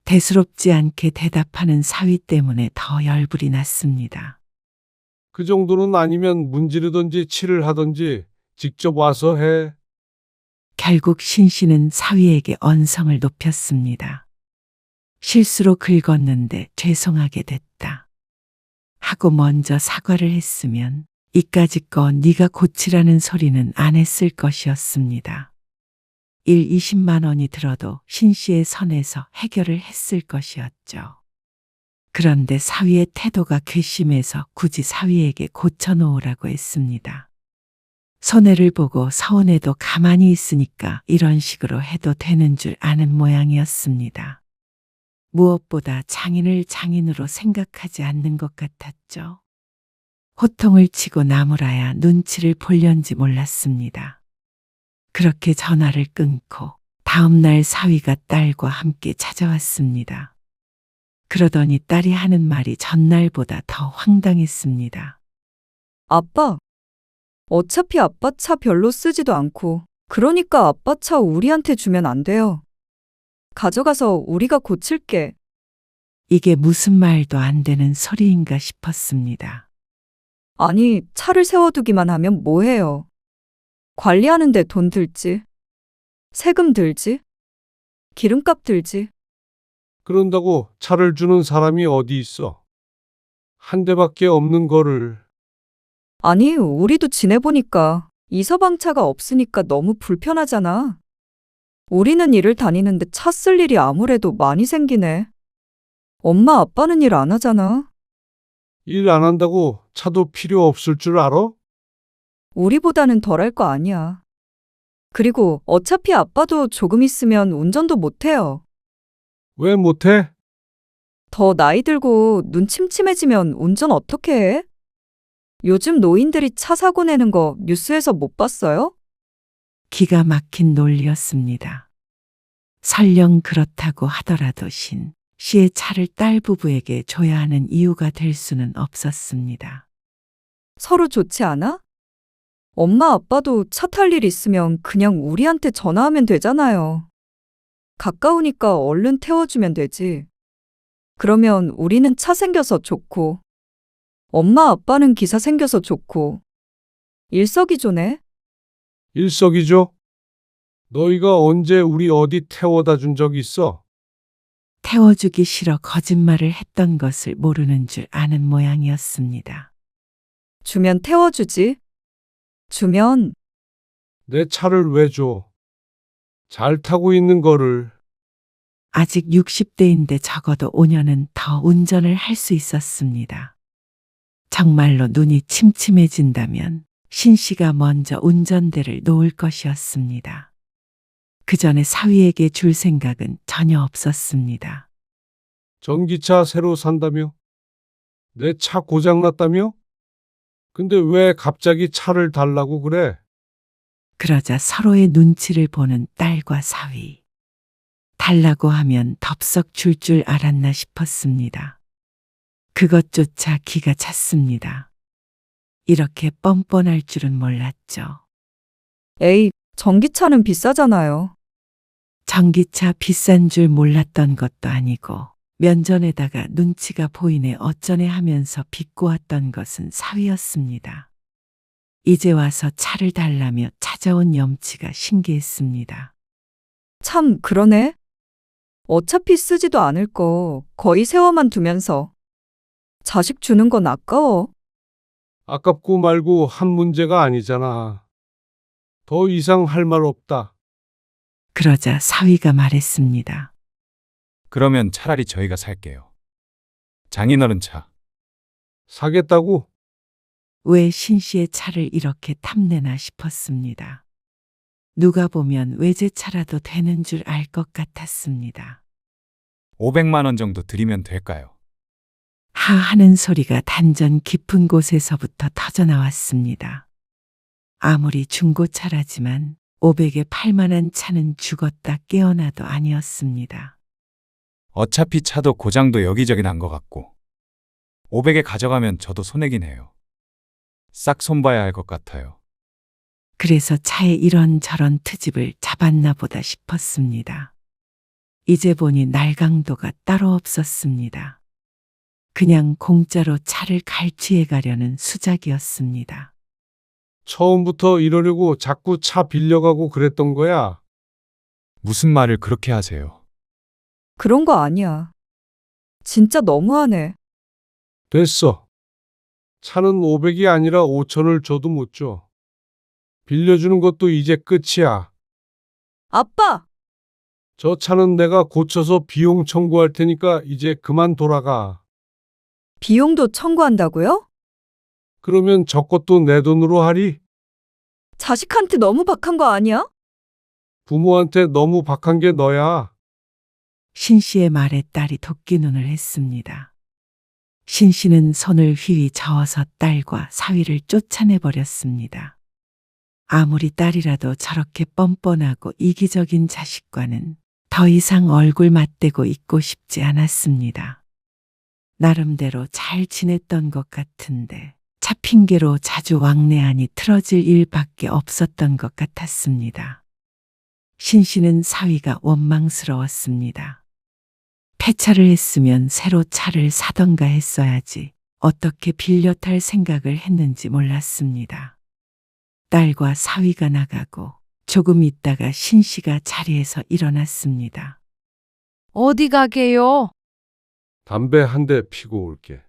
대수롭지 않게 대답하는 사위 때문에 더 열불이 났습니다. 그 정도는 아니면 문지르든지 칠을 하든지 직접 와서 해. 결국 신 씨는 사위에게 언성을 높였습니다. 실수로 긁었는데 죄송하게 됐다. 하고 먼저 사과를 했으면 이까짓 거 네가 고치라는 소리는 안 했을 것이었습니다. 20만 원이 들어도 신 씨의 선에서 해결을 했을 것이었죠. 그런데 사위의 태도가 괘씸해서 굳이 사위에게 고쳐놓으라고 했습니다. 손해를 보고 서운해도 가만히 있으니까 이런 식으로 해도 되는 줄 아는 모양이었습니다. 무엇보다 장인을 장인으로 생각하지 않는 것 같았죠. 호통을 치고 나무라야 눈치를 볼련지 몰랐습니다. 그렇게 전화를 끊고 다음 날 사위가 딸과 함께 찾아왔습니다. 그러더니 딸이 하는 말이 전날보다 더 황당했습니다. 아빠, 어차피 아빠 차 별로 쓰지도 않고, 그러니까 아빠 차 우리한테 주면 안 돼요. 가져가서 우리가 고칠게. 이게 무슨 말도 안 되는 소리인가 싶었습니다. 아니, 차를 세워두기만 하면 뭐해요? 관리하는데 돈 들지? 세금 들지? 기름값 들지? 그런다고 차를 주는 사람이 어디 있어? 한 대밖에 없는 거를. 아니, 우리도 지내보니까 이서방차가 없으니까 너무 불편하잖아. 우리는 일을 다니는데 차 쓸 일이 아무래도 많이 생기네. 엄마 아빠는 일 안 하잖아. 일 안 한다고 차도 필요 없을 줄 알아? 우리보다는 덜할 거 아니야. 그리고 어차피 아빠도 조금 있으면 운전도 못해요. 왜 못해? 더 나이 들고 눈 침침해지면 운전 어떻게 해? 요즘 노인들이 차 사고 내는 거 뉴스에서 못 봤어요? 기가 막힌 논리였습니다. 설령 그렇다고 하더라도 신 씨의 차를 딸 부부에게 줘야 하는 이유가 될 수는 없었습니다. 서로 좋지 않아? 엄마 아빠도 차 탈 일 있으면 그냥 우리한테 전화하면 되잖아요. 가까우니까 얼른 태워주면 되지. 그러면 우리는 차 생겨서 좋고, 엄마 아빠는 기사 생겨서 좋고, 일석이조네? 일석이조? 너희가 언제 우리 어디 태워다 준 적 있어? 태워주기 싫어 거짓말을 했던 것을 모르는 줄 아는 모양이었습니다. 주면 태워주지. 주면 내 차를 왜 줘? 잘 타고 있는 거를. 아직 60대인데 적어도 5년은 더 운전을 할 수 있었습니다. 정말로 눈이 침침해진다면 신 씨가 먼저 운전대를 놓을 것이었습니다. 그 전에 사위에게 줄 생각은 전혀 없었습니다. 전기차 새로 산다며? 내 차 고장났다며? 근데 왜 갑자기 차를 달라고 그래? 그러자 서로의 눈치를 보는 딸과 사위. 달라고 하면 덥석 줄 줄 알았나 싶었습니다. 그것조차 기가 찼습니다. 이렇게 뻔뻔할 줄은 몰랐죠. 에이, 전기차는 비싸잖아요. 전기차 비싼 줄 몰랐던 것도 아니고 면전에다가 눈치가 보이네 어쩌네 하면서 비꼬았던 것은 사위였습니다. 이제 와서 차를 달라며 찾아온 염치가 신기했습니다. 참, 그러네. 어차피 쓰지도 않을 거 거의 세워만 두면서. 자식 주는 건 아까워. 아깝고 말고 한 문제가 아니잖아. 더 이상 할 말 없다. 그러자 사위가 말했습니다. 그러면 차라리 저희가 살게요. 장인어른 차. 사겠다고? 왜 신씨의 차를 이렇게 탐내나 싶었습니다. 누가 보면 외제차라도 되는 줄 알 것 같았습니다. 500만 원 정도 드리면 될까요? 하 하는 소리가 단전 깊은 곳에서부터 터져나왔습니다. 아무리 중고차라지만 500에 팔만한 차는 죽었다 깨어나도 아니었습니다. 어차피 차도 고장도 여기저기 난 것 같고 500에 가져가면 저도 손해긴 해요. 싹 손봐야 할 것 같아요. 그래서 차에 이런저런 트집을 잡았나 보다 싶었습니다. 이제 보니 날강도가 따로 없었습니다. 그냥 공짜로 차를 갈취해 가려는 수작이었습니다. 처음부터 이러려고 자꾸 차 빌려가고 그랬던 거야. 무슨 말을 그렇게 하세요? 그런 거 아니야. 진짜 너무하네. 됐어. 차는 500이 아니라 5천을 줘도 못 줘. 빌려주는 것도 이제 끝이야. 아빠! 저 차는 내가 고쳐서 비용 청구할 테니까 이제 그만 돌아가. 비용도 청구한다고요? 그러면 저 것도 내 돈으로 하리? 자식한테 너무 박한 거 아니야? 부모한테 너무 박한 게 너야. 신씨의 말에 딸이 도끼눈을 했습니다. 신씨는 손을 휘휘 저어서 딸과 사위를 쫓아내버렸습니다. 아무리 딸이라도 저렇게 뻔뻔하고 이기적인 자식과는 더 이상 얼굴 맞대고 있고 싶지 않았습니다. 나름대로 잘 지냈던 것 같은데 차 핑계로 자주 왕래하니 틀어질 일밖에 없었던 것 같았습니다. 신씨는 사위가 원망스러웠습니다. 폐차를 했으면 새로 차를 사던가 했어야지 어떻게 빌려 탈 생각을 했는지 몰랐습니다. 딸과 사위가 나가고 조금 있다가 신씨가 자리에서 일어났습니다. 어디 가게요? 담배 한 대 피고 올게.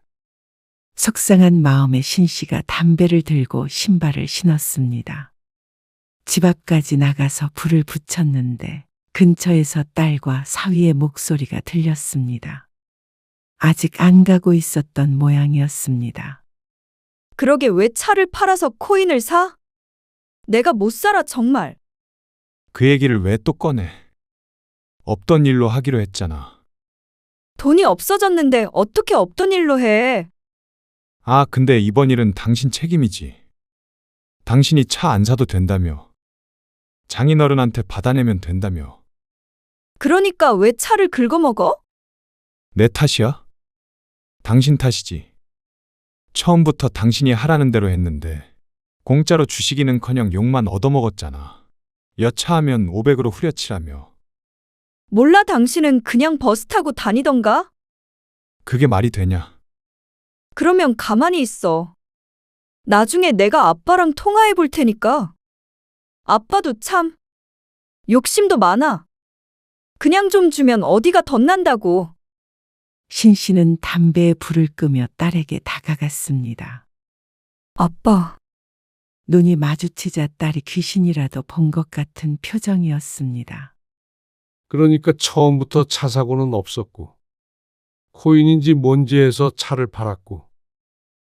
속상한 마음에 신씨가 담배를 들고 신발을 신었습니다. 집 앞까지 나가서 불을 붙였는데 근처에서 딸과 사위의 목소리가 들렸습니다. 아직 안 가고 있었던 모양이었습니다. 그러게 왜 차를 팔아서 코인을 사? 내가 못 살아 정말. 그 얘기를 왜 또 꺼내? 없던 일로 하기로 했잖아. 돈이 없어졌는데 어떻게 없던 일로 해? 아, 근데 이번 일은 당신 책임이지. 당신이 차 안 사도 된다며. 장인어른한테 받아내면 된다며. 그러니까 왜 차를 긁어먹어? 내 탓이야? 당신 탓이지. 처음부터 당신이 하라는 대로 했는데 공짜로 주시기는커녕 욕만 얻어먹었잖아. 여차하면 500으로 후려치라며. 몰라 당신은 그냥 버스 타고 다니던가? 그게 말이 되냐? 그러면 가만히 있어. 나중에 내가 아빠랑 통화해 볼 테니까. 아빠도 참 욕심도 많아. 그냥 좀 주면 어디가 덧난다고. 신씨는 담배에 불을 끄며 딸에게 다가갔습니다. 아빠, 눈이 마주치자 딸이 귀신이라도 본 것 같은 표정이었습니다. 그러니까 처음부터 차 사고는 없었고 코인인지 뭔지 해서 차를 팔았고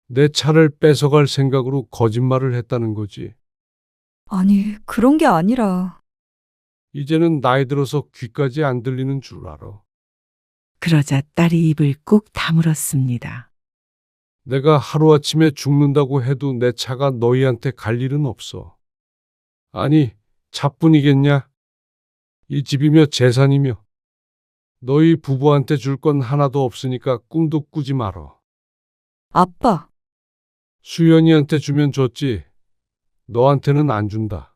내 차를 뺏어갈 생각으로 거짓말을 했다는 거지. 아니 그런 게 아니라. 이제는 나이 들어서 귀까지 안 들리는 줄 알아. 그러자 딸이 입을 꾹 다물었습니다. 내가 하루아침에 죽는다고 해도 내 차가 너희한테 갈 일은 없어. 아니, 차뿐이겠냐? 이 집이며 재산이며. 너희 부부한테 줄 건 하나도 없으니까 꿈도 꾸지 말어. 아빠, 수연이한테 주면 줬지. 너한테는 안 준다.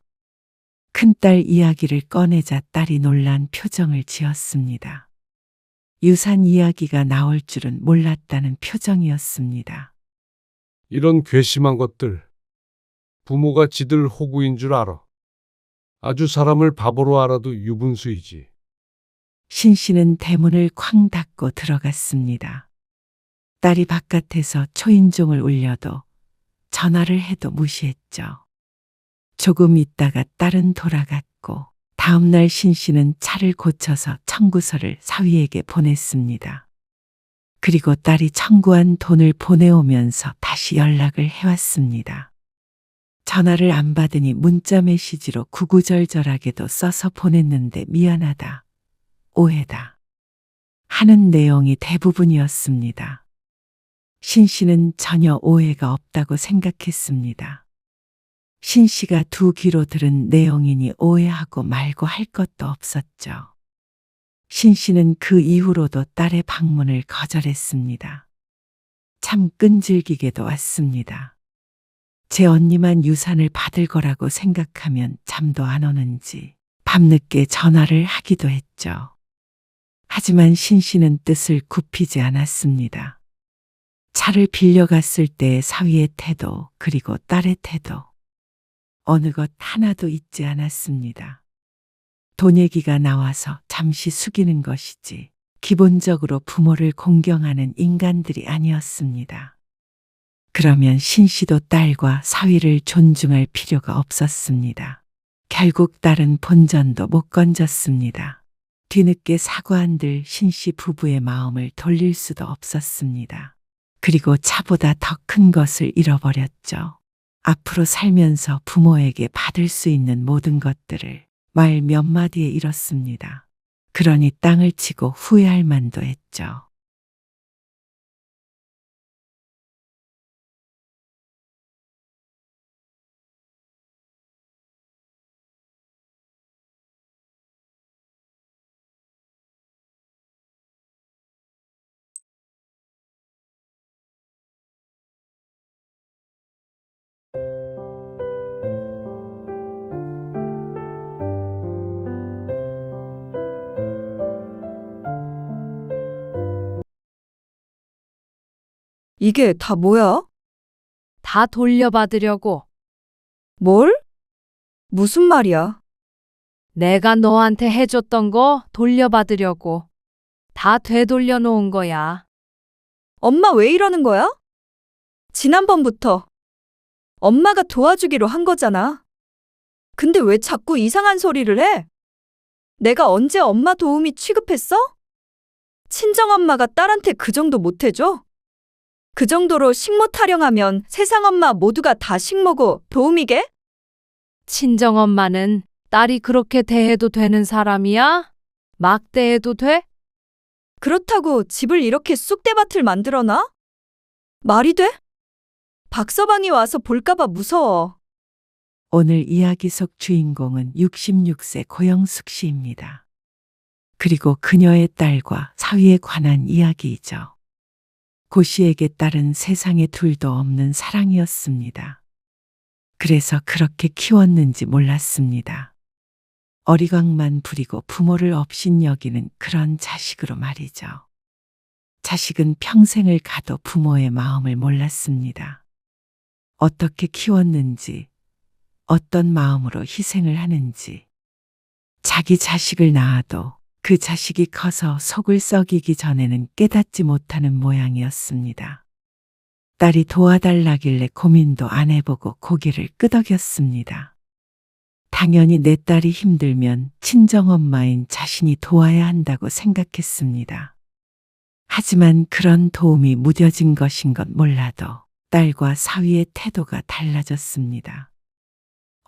큰딸 이야기를 꺼내자 딸이 놀란 표정을 지었습니다. 유산 이야기가 나올 줄은 몰랐다는 표정이었습니다. 이런 괘씸한 것들. 부모가 지들 호구인 줄 알아. 아주 사람을 바보로 알아도 유분수이지. 신 씨는 대문을 쾅 닫고 들어갔습니다. 딸이 바깥에서 초인종을 울려도 전화를 해도 무시했죠. 조금 있다가 딸은 돌아갔고 다음날 신 씨는 차를 고쳐서 청구서를 사위에게 보냈습니다. 그리고 딸이 청구한 돈을 보내오면서 다시 연락을 해왔습니다. 전화를 안 받으니 문자 메시지로 구구절절하게도 써서 보냈는데 미안하다, 오해다 하는 내용이 대부분이었습니다. 신 씨는 전혀 오해가 없다고 생각했습니다. 신 씨가 두 귀로 들은 내용이니 오해하고 말고 할 것도 없었죠. 신 씨는 그 이후로도 딸의 방문을 거절했습니다. 참 끈질기게도 왔습니다. 제 언니만 유산을 받을 거라고 생각하면 잠도 안 오는지 밤늦게 전화를 하기도 했죠. 하지만 신 씨는 뜻을 굽히지 않았습니다. 차를 빌려갔을 때의 사위의 태도 그리고 딸의 태도 어느 것 하나도 잊지 않았습니다. 돈 얘기가 나와서 잠시 숙이는 것이지 기본적으로 부모를 공경하는 인간들이 아니었습니다. 그러면 신 씨도 딸과 사위를 존중할 필요가 없었습니다. 결국 딸은 본전도 못 건졌습니다. 뒤늦게 사과한들 신 씨 부부의 마음을 돌릴 수도 없었습니다. 그리고 차보다 더 큰 것을 잃어버렸죠. 앞으로 살면서 부모에게 받을 수 있는 모든 것들을 말 몇 마디에 잃었습니다. 그러니 땅을 치고 후회할 만도 했죠. 이게 다 뭐야? 다 돌려받으려고. 뭘? 무슨 말이야? 내가 너한테 해줬던 거 돌려받으려고. 다 되돌려 놓은 거야. 엄마 왜 이러는 거야? 지난번부터 엄마가 도와주기로 한 거잖아. 근데 왜 자꾸 이상한 소리를 해? 내가 언제 엄마 도우미 취급했어? 친정엄마가 딸한테 그 정도 못 해줘? 그 정도로 식모 타령하면 세상 엄마 모두가 다 식모고 도우미게? 친정엄마는 딸이 그렇게 대해도 되는 사람이야? 막 대해도 돼? 그렇다고 집을 이렇게 쑥대밭을 만들어놔? 말이 돼? 박서방이 와서 볼까봐 무서워. 오늘 이야기 속 주인공은 66세 고영숙 씨입니다. 그리고 그녀의 딸과 사위에 관한 이야기이죠. 고 씨에게 딸은 세상에 둘도 없는 사랑이었습니다. 그래서 그렇게 키웠는지 몰랐습니다. 어리광만 부리고 부모를 업신여기는 그런 자식으로 말이죠. 자식은 평생을 가도 부모의 마음을 몰랐습니다. 어떻게 키웠는지, 어떤 마음으로 희생을 하는지, 자기 자식을 낳아도 그 자식이 커서 속을 썩이기 전에는 깨닫지 못하는 모양이었습니다. 딸이 도와달라길래 고민도 안 해보고 고개를 끄덕였습니다. 당연히 내 딸이 힘들면 친정엄마인 자신이 도와야 한다고 생각했습니다. 하지만 그런 도움이 무뎌진 것인 건 몰라도 딸과 사위의 태도가 달라졌습니다.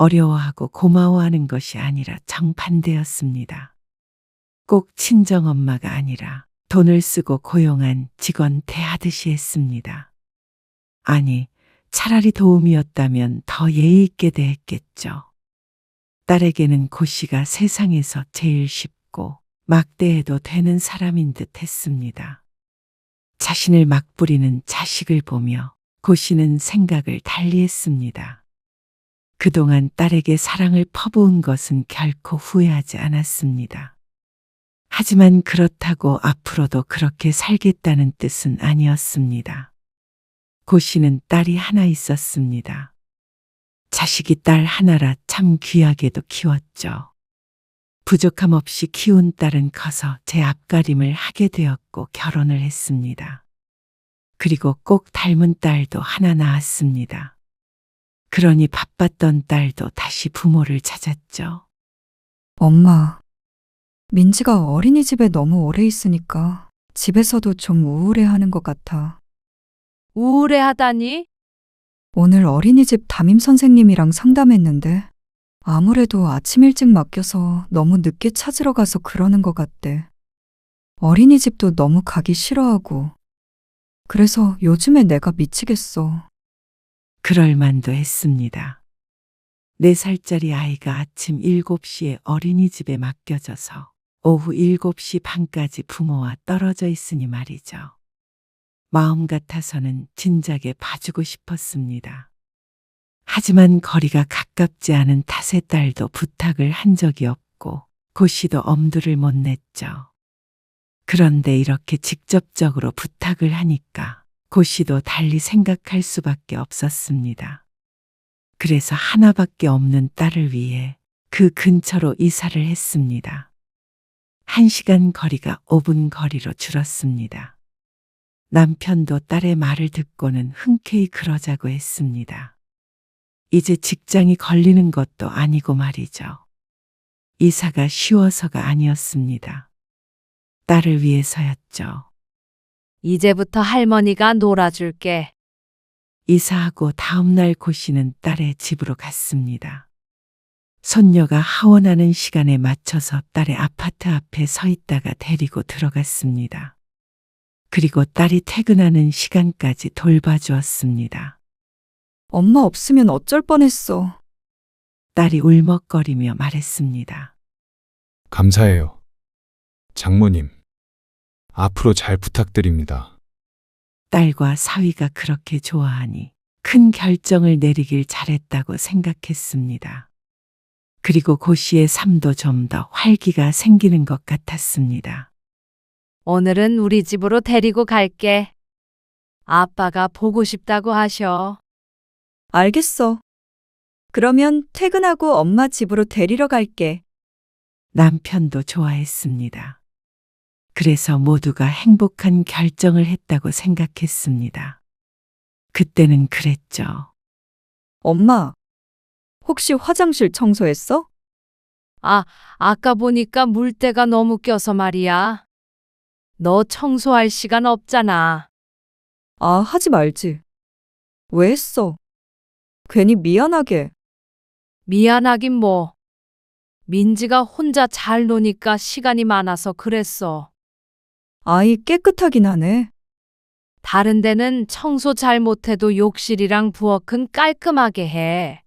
어려워하고 고마워하는 것이 아니라 정반대였습니다. 꼭 친정엄마가 아니라 돈을 쓰고 고용한 직원 대하듯이 했습니다. 아니, 차라리 도움이었다면 더 예의 있게 대했겠죠. 딸에게는 고 씨가 세상에서 제일 쉽고 막대해도 되는 사람인 듯 했습니다. 자신을 막부리는 자식을 보며 고 씨는 생각을 달리했습니다. 그동안 딸에게 사랑을 퍼부은 것은 결코 후회하지 않았습니다. 하지만 그렇다고 앞으로도 그렇게 살겠다는 뜻은 아니었습니다. 고 씨는 딸이 하나 있었습니다. 자식이 딸 하나라 참 귀하게도 키웠죠. 부족함 없이 키운 딸은 커서 제 앞가림을 하게 되었고 결혼을 했습니다. 그리고 꼭 닮은 딸도 하나 낳았습니다. 그러니 바빴던 딸도 다시 부모를 찾았죠. 엄마, 민지가 어린이집에 너무 오래 있으니까 집에서도 좀 우울해하는 것 같아. 우울해하다니? 오늘 어린이집 담임 선생님이랑 상담했는데 아무래도 아침 일찍 맡겨서 너무 늦게 찾으러 가서 그러는 것 같대. 어린이집도 너무 가기 싫어하고. 그래서 요즘에 내가 미치겠어. 그럴 만도 했습니다. 4살짜리 아이가 아침 7시에 어린이집에 맡겨져서 오후 7시 반까지 부모와 떨어져 있으니 말이죠. 마음 같아서는 진작에 봐주고 싶었습니다. 하지만 거리가 가깝지 않은 탓에 딸도 부탁을 한 적이 없고 고 씨도 엄두를 못 냈죠. 그런데 이렇게 직접적으로 부탁을 하니까 고 씨도 달리 생각할 수밖에 없었습니다. 그래서 하나밖에 없는 딸을 위해 그 근처로 이사를 했습니다. 1시간 거리가 5분 거리로 줄었습니다. 남편도 딸의 말을 듣고는 흔쾌히 그러자고 했습니다. 이제 직장이 걸리는 것도 아니고 말이죠. 이사가 쉬워서가 아니었습니다. 딸을 위해서였죠. 이제부터 할머니가 놀아줄게. 이사하고 다음날 고 씨는 딸의 집으로 갔습니다. 손녀가 하원하는 시간에 맞춰서 딸의 아파트 앞에 서 있다가 데리고 들어갔습니다. 그리고 딸이 퇴근하는 시간까지 돌봐주었습니다. 엄마 없으면 어쩔 뻔했어. 딸이 울먹거리며 말했습니다. 감사해요. 장모님, 앞으로 잘 부탁드립니다. 딸과 사위가 그렇게 좋아하니 큰 결정을 내리길 잘했다고 생각했습니다. 그리고 고 씨의 삶도 좀 더 활기가 생기는 것 같았습니다. 오늘은 우리 집으로 데리고 갈게. 아빠가 보고 싶다고 하셔. 알겠어. 그러면 퇴근하고 엄마 집으로 데리러 갈게. 남편도 좋아했습니다. 그래서 모두가 행복한 결정을 했다고 생각했습니다. 그때는 그랬죠. 엄마, 혹시 화장실 청소했어? 아까 보니까 물때가 너무 껴서 말이야. 너 청소할 시간 없잖아. 아, 하지 말지. 왜 했어? 괜히 미안하게. 미안하긴 뭐. 민지가 혼자 잘 노니까 시간이 많아서 그랬어. 아이 깨끗하긴 하네. 다른 데는 청소 잘 못해도 욕실이랑 부엌은 깔끔하게 해.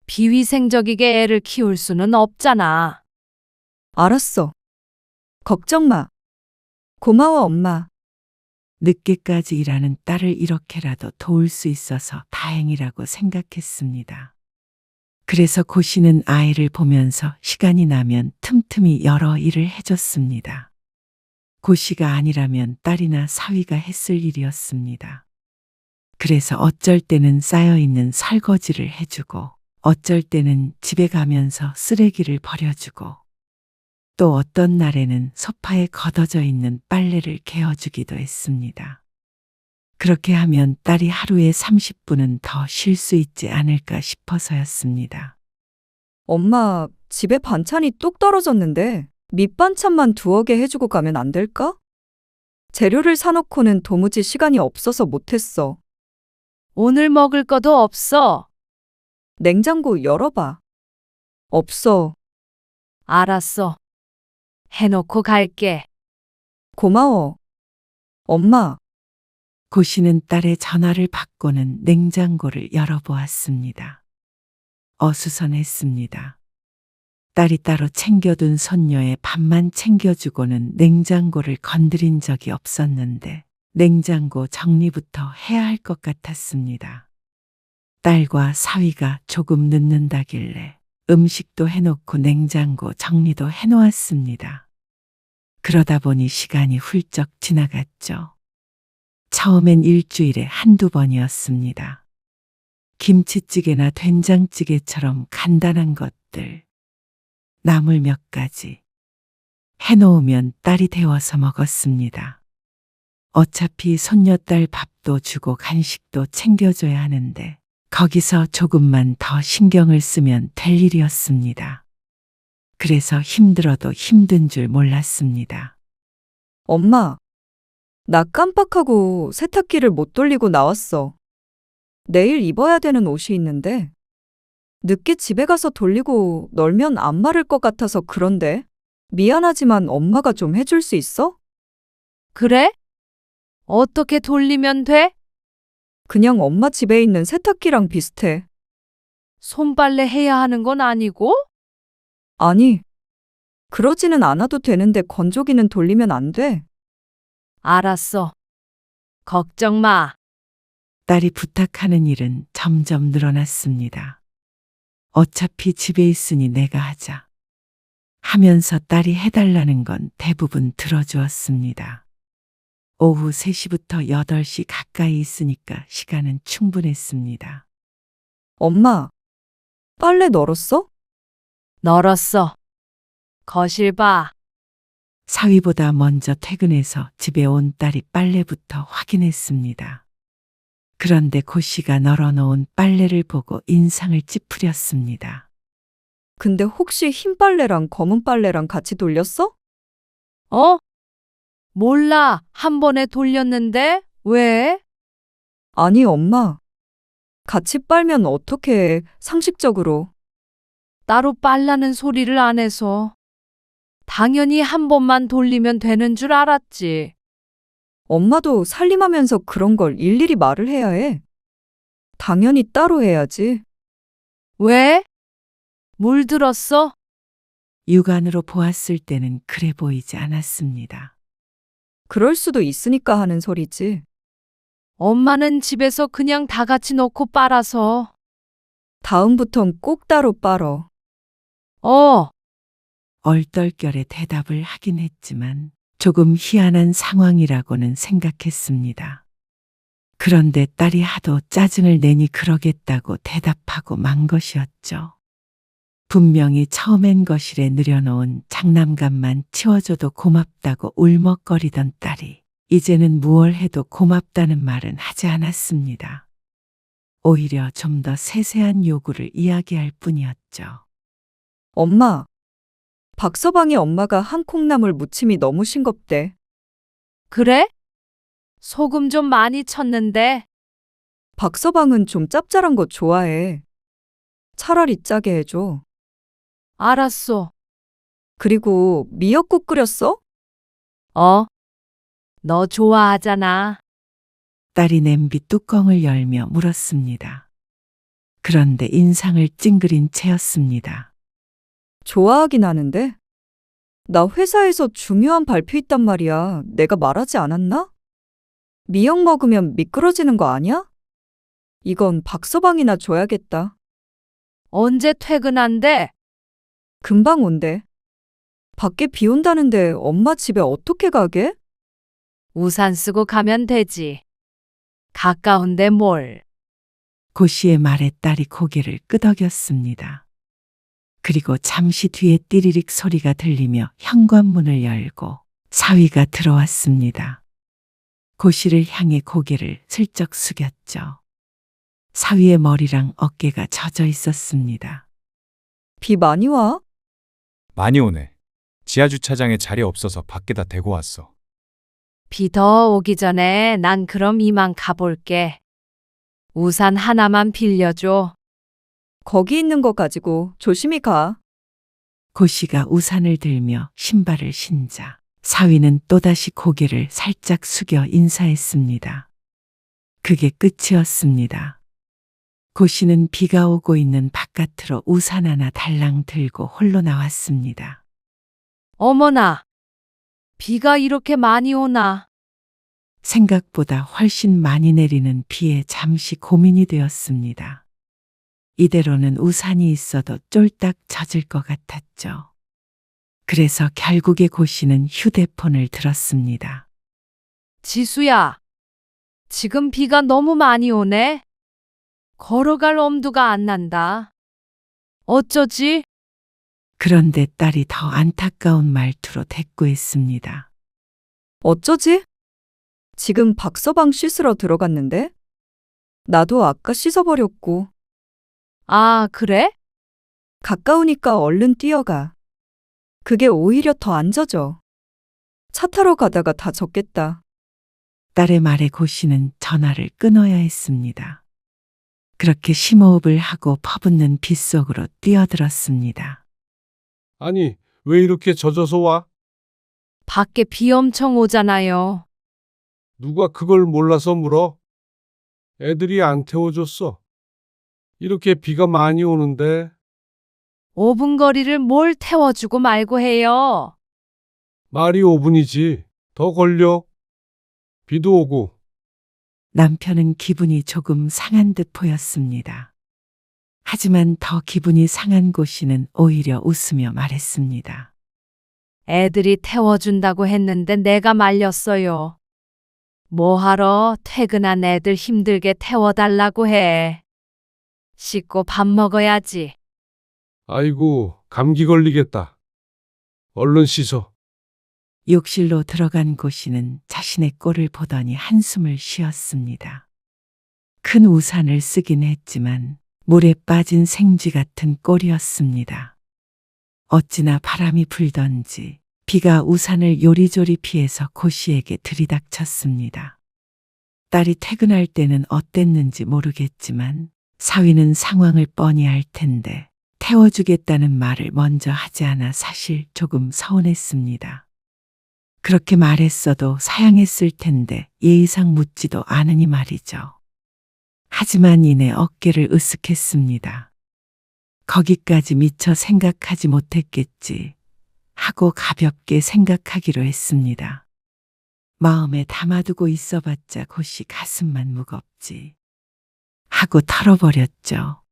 비위생적이게 애를 키울 수는 없잖아. 알았어. 걱정 마. 고마워, 엄마. 늦게까지 일하는 딸을 이렇게라도 도울 수 있어서 다행이라고 생각했습니다. 그래서 고 씨는 아이를 보면서 시간이 나면 틈틈이 여러 일을 해줬습니다. 고 씨가 아니라면 딸이나 사위가 했을 일이었습니다. 그래서 어쩔 때는 쌓여있는 설거지를 해주고 어쩔 때는 집에 가면서 쓰레기를 버려주고 또 어떤 날에는 소파에 걷어져 있는 빨래를 개어주기도 했습니다. 그렇게 하면 딸이 하루에 30분은 더 쉴 수 있지 않을까 싶어서였습니다. 엄마, 집에 반찬이 뚝 떨어졌는데 밑반찬만 두어 개 해주고 가면 안 될까? 재료를 사놓고는 도무지 시간이 없어서 못했어. 오늘 먹을 것도 없어. 냉장고 열어봐. 없어. 알았어. 해놓고 갈게. 고마워. 엄마, 고 씨는 딸의 전화를 받고는 냉장고를 열어보았습니다. 어수선했습니다. 딸이 따로 챙겨둔 손녀의 밥만 챙겨주고는 냉장고를 건드린 적이 없었는데 냉장고 정리부터 해야 할 것 같았습니다. 딸과 사위가 조금 늦는다길래 음식도 해놓고 냉장고 정리도 해놓았습니다. 그러다 보니 시간이 훌쩍 지나갔죠. 처음엔 일주일에 한두 번이었습니다. 김치찌개나 된장찌개처럼 간단한 것들, 나물 몇 가지 해놓으면 딸이 데워서 먹었습니다. 어차피 손녀딸 밥도 주고 간식도 챙겨줘야 하는데 거기서 조금만 더 신경을 쓰면 될 일이었습니다. 그래서 힘들어도 힘든 줄 몰랐습니다. 엄마. 나 깜빡하고 세탁기를 못 돌리고 나왔어. 내일 입어야 되는 옷이 있는데 늦게 집에 가서 돌리고 널면 안 마를 것 같아서 그런데 미안하지만 엄마가 좀 해줄 수 있어? 그래? 어떻게 돌리면 돼? 그냥 엄마 집에 있는 세탁기랑 비슷해. 손빨래 해야 하는 건 아니고? 아니, 그러지는 않아도 되는데 건조기는 돌리면 안 돼. 알았어. 걱정 마. 딸이 부탁하는 일은 점점 늘어났습니다. 어차피 집에 있으니 내가 하자 하면서 딸이 해달라는 건 대부분 들어주었습니다. 오후 3시부터 8시 가까이 있으니까 시간은 충분했습니다. 엄마, 빨래 널었어? 널었어. 거실 봐. 사위보다 먼저 퇴근해서 집에 온 딸이 빨래부터 확인했습니다. 그런데 고 씨가 널어놓은 빨래를 보고 인상을 찌푸렸습니다. 근데 혹시 흰 빨래랑 검은 빨래랑 같이 돌렸어? 어? 몰라. 한 번에 돌렸는데 왜? 아니, 엄마. 같이 빨면 어떻게 해, 상식적으로. 따로 빨라는 소리를 안 해서. 당연히 한 번만 돌리면 되는 줄 알았지. 엄마도 살림하면서 그런 걸 일일이 말을 해야 해. 당연히 따로 해야지. 왜? 물들었어? 육안으로 보았을 때는 그래 보이지 않았습니다. 그럴 수도 있으니까 하는 소리지. 엄마는 집에서 그냥 다 같이 넣고 빨아서. 다음부턴 꼭 따로 빨어. 어, 얼떨결에 대답을 하긴 했지만 조금 희한한 상황이라고는 생각했습니다. 그런데 딸이 하도 짜증을 내니 그러겠다고 대답하고 만 것이었죠. 분명히 처음엔 거실에 늘여놓은 장난감만 치워줘도 고맙다고 울먹거리던 딸이 이제는 무얼 해도 고맙다는 말은 하지 않았습니다. 오히려 좀 더 세세한 요구를 이야기할 뿐이었죠. 엄마, 박서방이 엄마가 한 콩나물 무침이 너무 싱겁대. 그래? 소금 좀 많이 쳤는데. 박서방은 좀 짭짤한 거 좋아해. 차라리 짜게 해줘. 알았어. 그리고 미역국 끓였어? 어? 너 좋아하잖아. 딸이 냄비 뚜껑을 열며 물었습니다. 그런데 인상을 찡그린 채였습니다. 좋아하긴 하는데. 나 회사에서 중요한 발표 있단 말이야. 내가 말하지 않았나? 미역 먹으면 미끄러지는 거 아니야? 이건 박서방이나 줘야겠다. 언제 퇴근한대? 금방 온대. 밖에 비 온다는데 엄마 집에 어떻게 가게? 우산 쓰고 가면 되지. 가까운데 뭘. 고 씨의 말에 딸이 고개를 끄덕였습니다. 그리고 잠시 뒤에 띠리릭 소리가 들리며 현관문을 열고 사위가 들어왔습니다. 고 씨를 향해 고개를 슬쩍 숙였죠. 사위의 머리랑 어깨가 젖어 있었습니다. 비 많이 와? 많이 오네. 지하주차장에 자리 없어서 밖에다 대고 왔어. 비 더 오기 전에 난 그럼 이만 가볼게. 우산 하나만 빌려줘. 거기 있는 거 가지고 조심히 가. 고씨가 우산을 들며 신발을 신자 사위는 또다시 고개를 살짝 숙여 인사했습니다. 그게 끝이었습니다. 고씨는 비가 오고 있는 바깥으로 우산 하나 달랑 들고 홀로 나왔습니다. 어머나, 비가 이렇게 많이 오나? 생각보다 훨씬 많이 내리는 비에 잠시 고민이 되었습니다. 이대로는 우산이 있어도 쫄딱 젖을 것 같았죠. 그래서 결국에 고씨는 휴대폰을 들었습니다. 지수야, 지금 비가 너무 많이 오네? 걸어갈 엄두가 안 난다. 어쩌지? 그런데 딸이 더 안타까운 말투로 대꾸했습니다. 어쩌지? 지금 박서방 씻으러 들어갔는데? 나도 아까 씻어버렸고. 아, 그래? 가까우니까 얼른 뛰어가. 그게 오히려 더 안 젖어. 차 타러 가다가 다 젖겠다. 딸의 말에 고씨는 전화를 끊어야 했습니다. 그렇게 심호흡을 하고 퍼붓는 빗속으로 뛰어들었습니다. 아니, 왜 이렇게 젖어서 와? 밖에 비 엄청 오잖아요. 누가 그걸 몰라서 물어? 애들이 안 태워줬어. 이렇게 비가 많이 오는데 5분 거리를 뭘 태워주고 말고 해요. 말이 5분이지. 더 걸려. 비도 오고. 남편은 기분이 조금 상한 듯 보였습니다. 하지만 더 기분이 상한 고씨는 오히려 웃으며 말했습니다. 애들이 태워준다고 했는데 내가 말렸어요. 뭐하러 퇴근한 애들 힘들게 태워달라고 해. 씻고 밥 먹어야지. 아이고, 감기 걸리겠다. 얼른 씻어. 욕실로 들어간 고씨는 자신의 꼴을 보더니 한숨을 쉬었습니다. 큰 우산을 쓰긴 했지만 물에 빠진 생쥐 같은 꼴이었습니다. 어찌나 바람이 불던지 비가 우산을 요리조리 피해서 고씨에게 들이닥쳤습니다. 딸이 퇴근할 때는 어땠는지 모르겠지만 사위는 상황을 뻔히 알 텐데 태워주겠다는 말을 먼저 하지 않아 사실 조금 서운했습니다. 그렇게 말했어도 사양했을 텐데 예의상 묻지도 않으니 말이죠. 하지만 이내 어깨를 으쓱했습니다. 거기까지 미처 생각하지 못했겠지 하고 가볍게 생각하기로 했습니다. 마음에 담아두고 있어봤자 곧이 가슴만 무겁지 하고 털어버렸죠.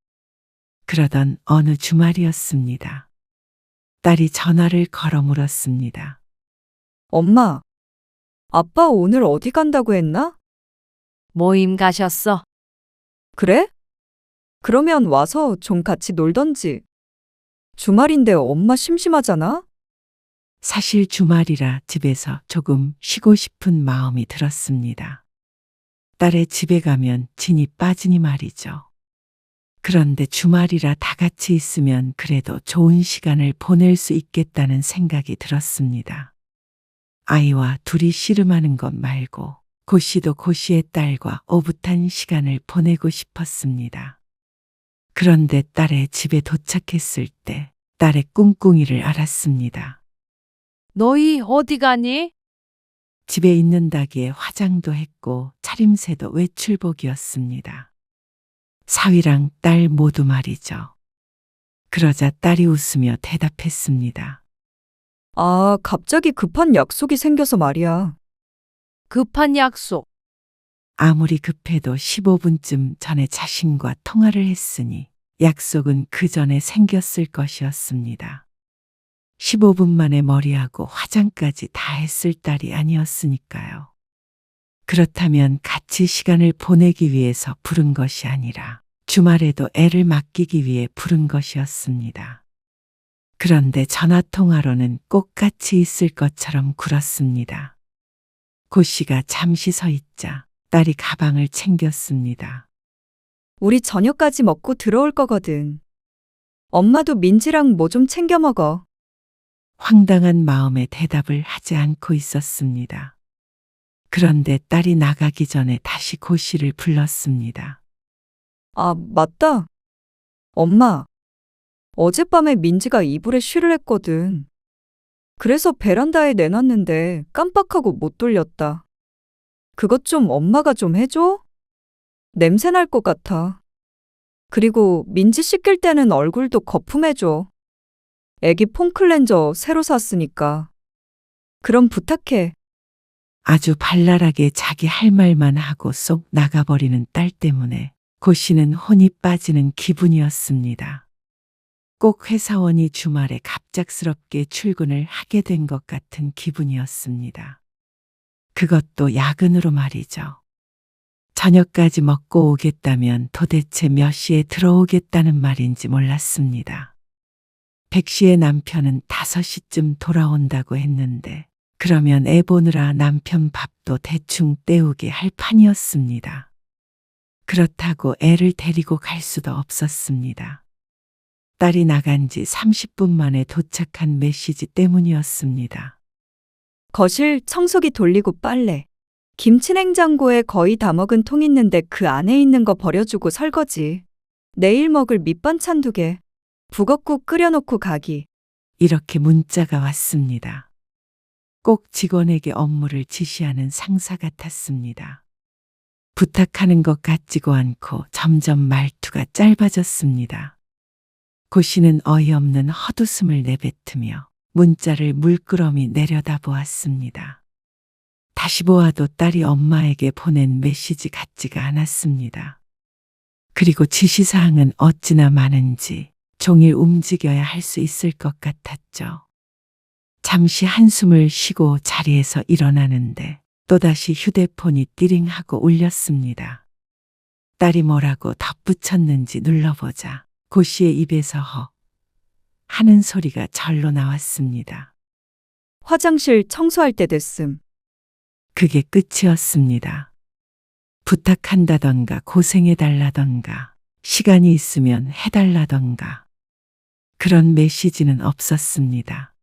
그러던 어느 주말이었습니다. 딸이 전화를 걸어 물었습니다. 엄마, 아빠 오늘 어디 간다고 했나? 모임 가셨어. 그래? 그러면 와서 좀 같이 놀던지. 주말인데 엄마 심심하잖아? 사실 주말이라 집에서 조금 쉬고 싶은 마음이 들었습니다. 딸의 집에 가면 진이 빠지니 말이죠. 그런데 주말이라 다 같이 있으면 그래도 좋은 시간을 보낼 수 있겠다는 생각이 들었습니다. 아이와 둘이 씨름하는 것 말고 고씨도 고씨의 딸과 오붓한 시간을 보내고 싶었습니다. 그런데 딸의 집에 도착했을 때 딸의 꿍꿍이를 알았습니다. 너희 어디 가니? 집에 있는다기에 화장도 했고 차림새도 외출복이었습니다. 사위랑 딸 모두 말이죠. 그러자 딸이 웃으며 대답했습니다. 아, 갑자기 급한 약속이 생겨서 말이야. 급한 약속. 아무리 급해도 15분쯤 전에 자신과 통화를 했으니 약속은 그 전에 생겼을 것이었습니다. 15분 만에 머리하고 화장까지 다 했을 딸이 아니었으니까요. 그렇다면 같이 시간을 보내기 위해서 부른 것이 아니라 주말에도 애를 맡기기 위해 부른 것이었습니다. 그런데 전화통화로는 꼭 같이 있을 것처럼 굴었습니다. 고씨가 잠시 서 있자 딸이 가방을 챙겼습니다. 우리 저녁까지 먹고 들어올 거거든. 엄마도 민지랑 뭐 좀 챙겨 먹어. 황당한 마음에 대답을 하지 않고 있었습니다. 그런데 딸이 나가기 전에 다시 고씨를 불렀습니다. 아, 맞다. 엄마, 어젯밤에 민지가 이불에 쉬를 했거든. 그래서 베란다에 내놨는데 깜빡하고 못 돌렸다. 그것 좀 엄마가 좀 해줘? 냄새 날 것 같아. 그리고 민지 씻길 때는 얼굴도 거품해줘. 애기 폼클렌저 새로 샀으니까. 그럼 부탁해. 아주 발랄하게 자기 할 말만 하고 쏙 나가버리는 딸 때문에 고 씨는 혼이 빠지는 기분이었습니다. 꼭 회사원이 주말에 갑작스럽게 출근을 하게 된 것 같은 기분이었습니다. 그것도 야근으로 말이죠. 저녁까지 먹고 오겠다면 도대체 몇 시에 들어오겠다는 말인지 몰랐습니다. 백 씨의 남편은 5시쯤 돌아온다고 했는데 그러면 애 보느라 남편 밥도 대충 때우게 할 판이었습니다. 그렇다고 애를 데리고 갈 수도 없었습니다. 딸이 나간 지 30분 만에 도착한 메시지 때문이었습니다. 거실 청소기 돌리고 빨래. 김치냉장고에 거의 다 먹은 통 있는데 그 안에 있는 거 버려주고 설거지. 내일 먹을 밑반찬 2개. 북엇국 끓여놓고 가기. 이렇게 문자가 왔습니다. 꼭 직원에게 업무를 지시하는 상사 같았습니다. 부탁하는 것 같지도 않고 점점 말투가 짧아졌습니다. 고 씨는 어이없는 헛웃음을 내뱉으며 문자를 물끄러미 내려다보았습니다. 다시 보아도 딸이 엄마에게 보낸 메시지 같지가 않았습니다. 그리고 지시사항은 어찌나 많은지 종일 움직여야 할 수 있을 것 같았죠. 잠시 한숨을 쉬고 자리에서 일어나는데 또다시 휴대폰이 띠링하고 울렸습니다. 딸이 뭐라고 덧붙였는지 눌러보자 고 씨의 입에서 허 하는 소리가 절로 나왔습니다. 화장실 청소할 때 됐음. 그게 끝이었습니다. 부탁한다던가 고생해달라던가 시간이 있으면 해달라던가 그런 메시지는 없었습니다.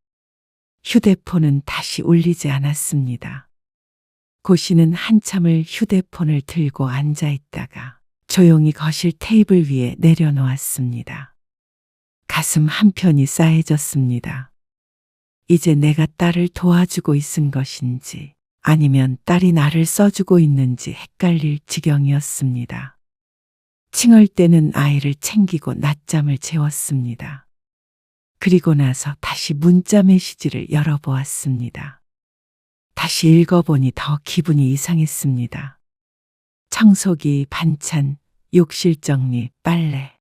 휴대폰은 다시 울리지 않았습니다. 고 씨는 한참을 휴대폰을 들고 앉아 있다가 조용히 거실 테이블 위에 내려놓았습니다. 가슴 한편이 싸해졌습니다. 이제 내가 딸을 도와주고 있은 것인지 아니면 딸이 나를 써주고 있는지 헷갈릴 지경이었습니다. 칭얼 때는 아이를 챙기고 낮잠을 재웠습니다. 그리고 나서 다시 문자 메시지를 열어보았습니다. 다시 읽어보니 더 기분이 이상했습니다. 청소기, 반찬, 욕실 정리, 빨래.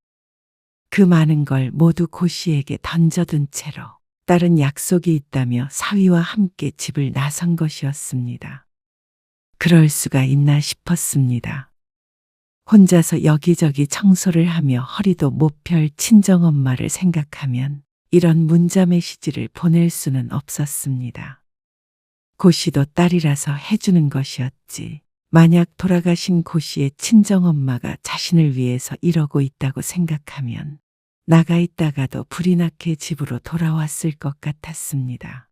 그 많은 걸 모두 고 씨에게 던져둔 채로 딸은 약속이 있다며 사위와 함께 집을 나선 것이었습니다. 그럴 수가 있나 싶었습니다. 혼자서 여기저기 청소를 하며 허리도 못 펼 친정엄마를 생각하면 이런 문자 메시지를 보낼 수는 없었습니다. 고 씨도 딸이라서 해주는 것이었지. 만약 돌아가신 고 씨의 친정엄마가 자신을 위해서 이러고 있다고 생각하면 나가 있다가도 불이 나게 집으로 돌아왔을 것 같았습니다.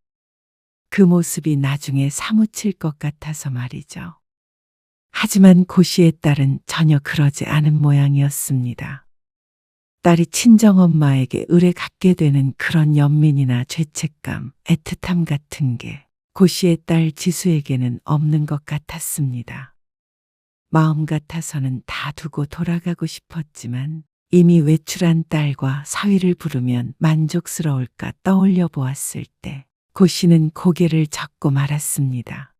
그 모습이 나중에 사무칠 것 같아서 말이죠. 하지만 고 씨의 딸은 전혀 그러지 않은 모양이었습니다. 딸이 친정엄마에게 의뢰 갖게 되는 그런 연민이나 죄책감, 애틋함 같은 게 고 씨의 딸 지수에게는 없는 것 같았습니다. 마음 같아서는 다 두고 돌아가고 싶었지만 이미 외출한 딸과 사위를 부르면 만족스러울까 떠올려 보았을 때 고 씨는 고개를 젓고 말았습니다.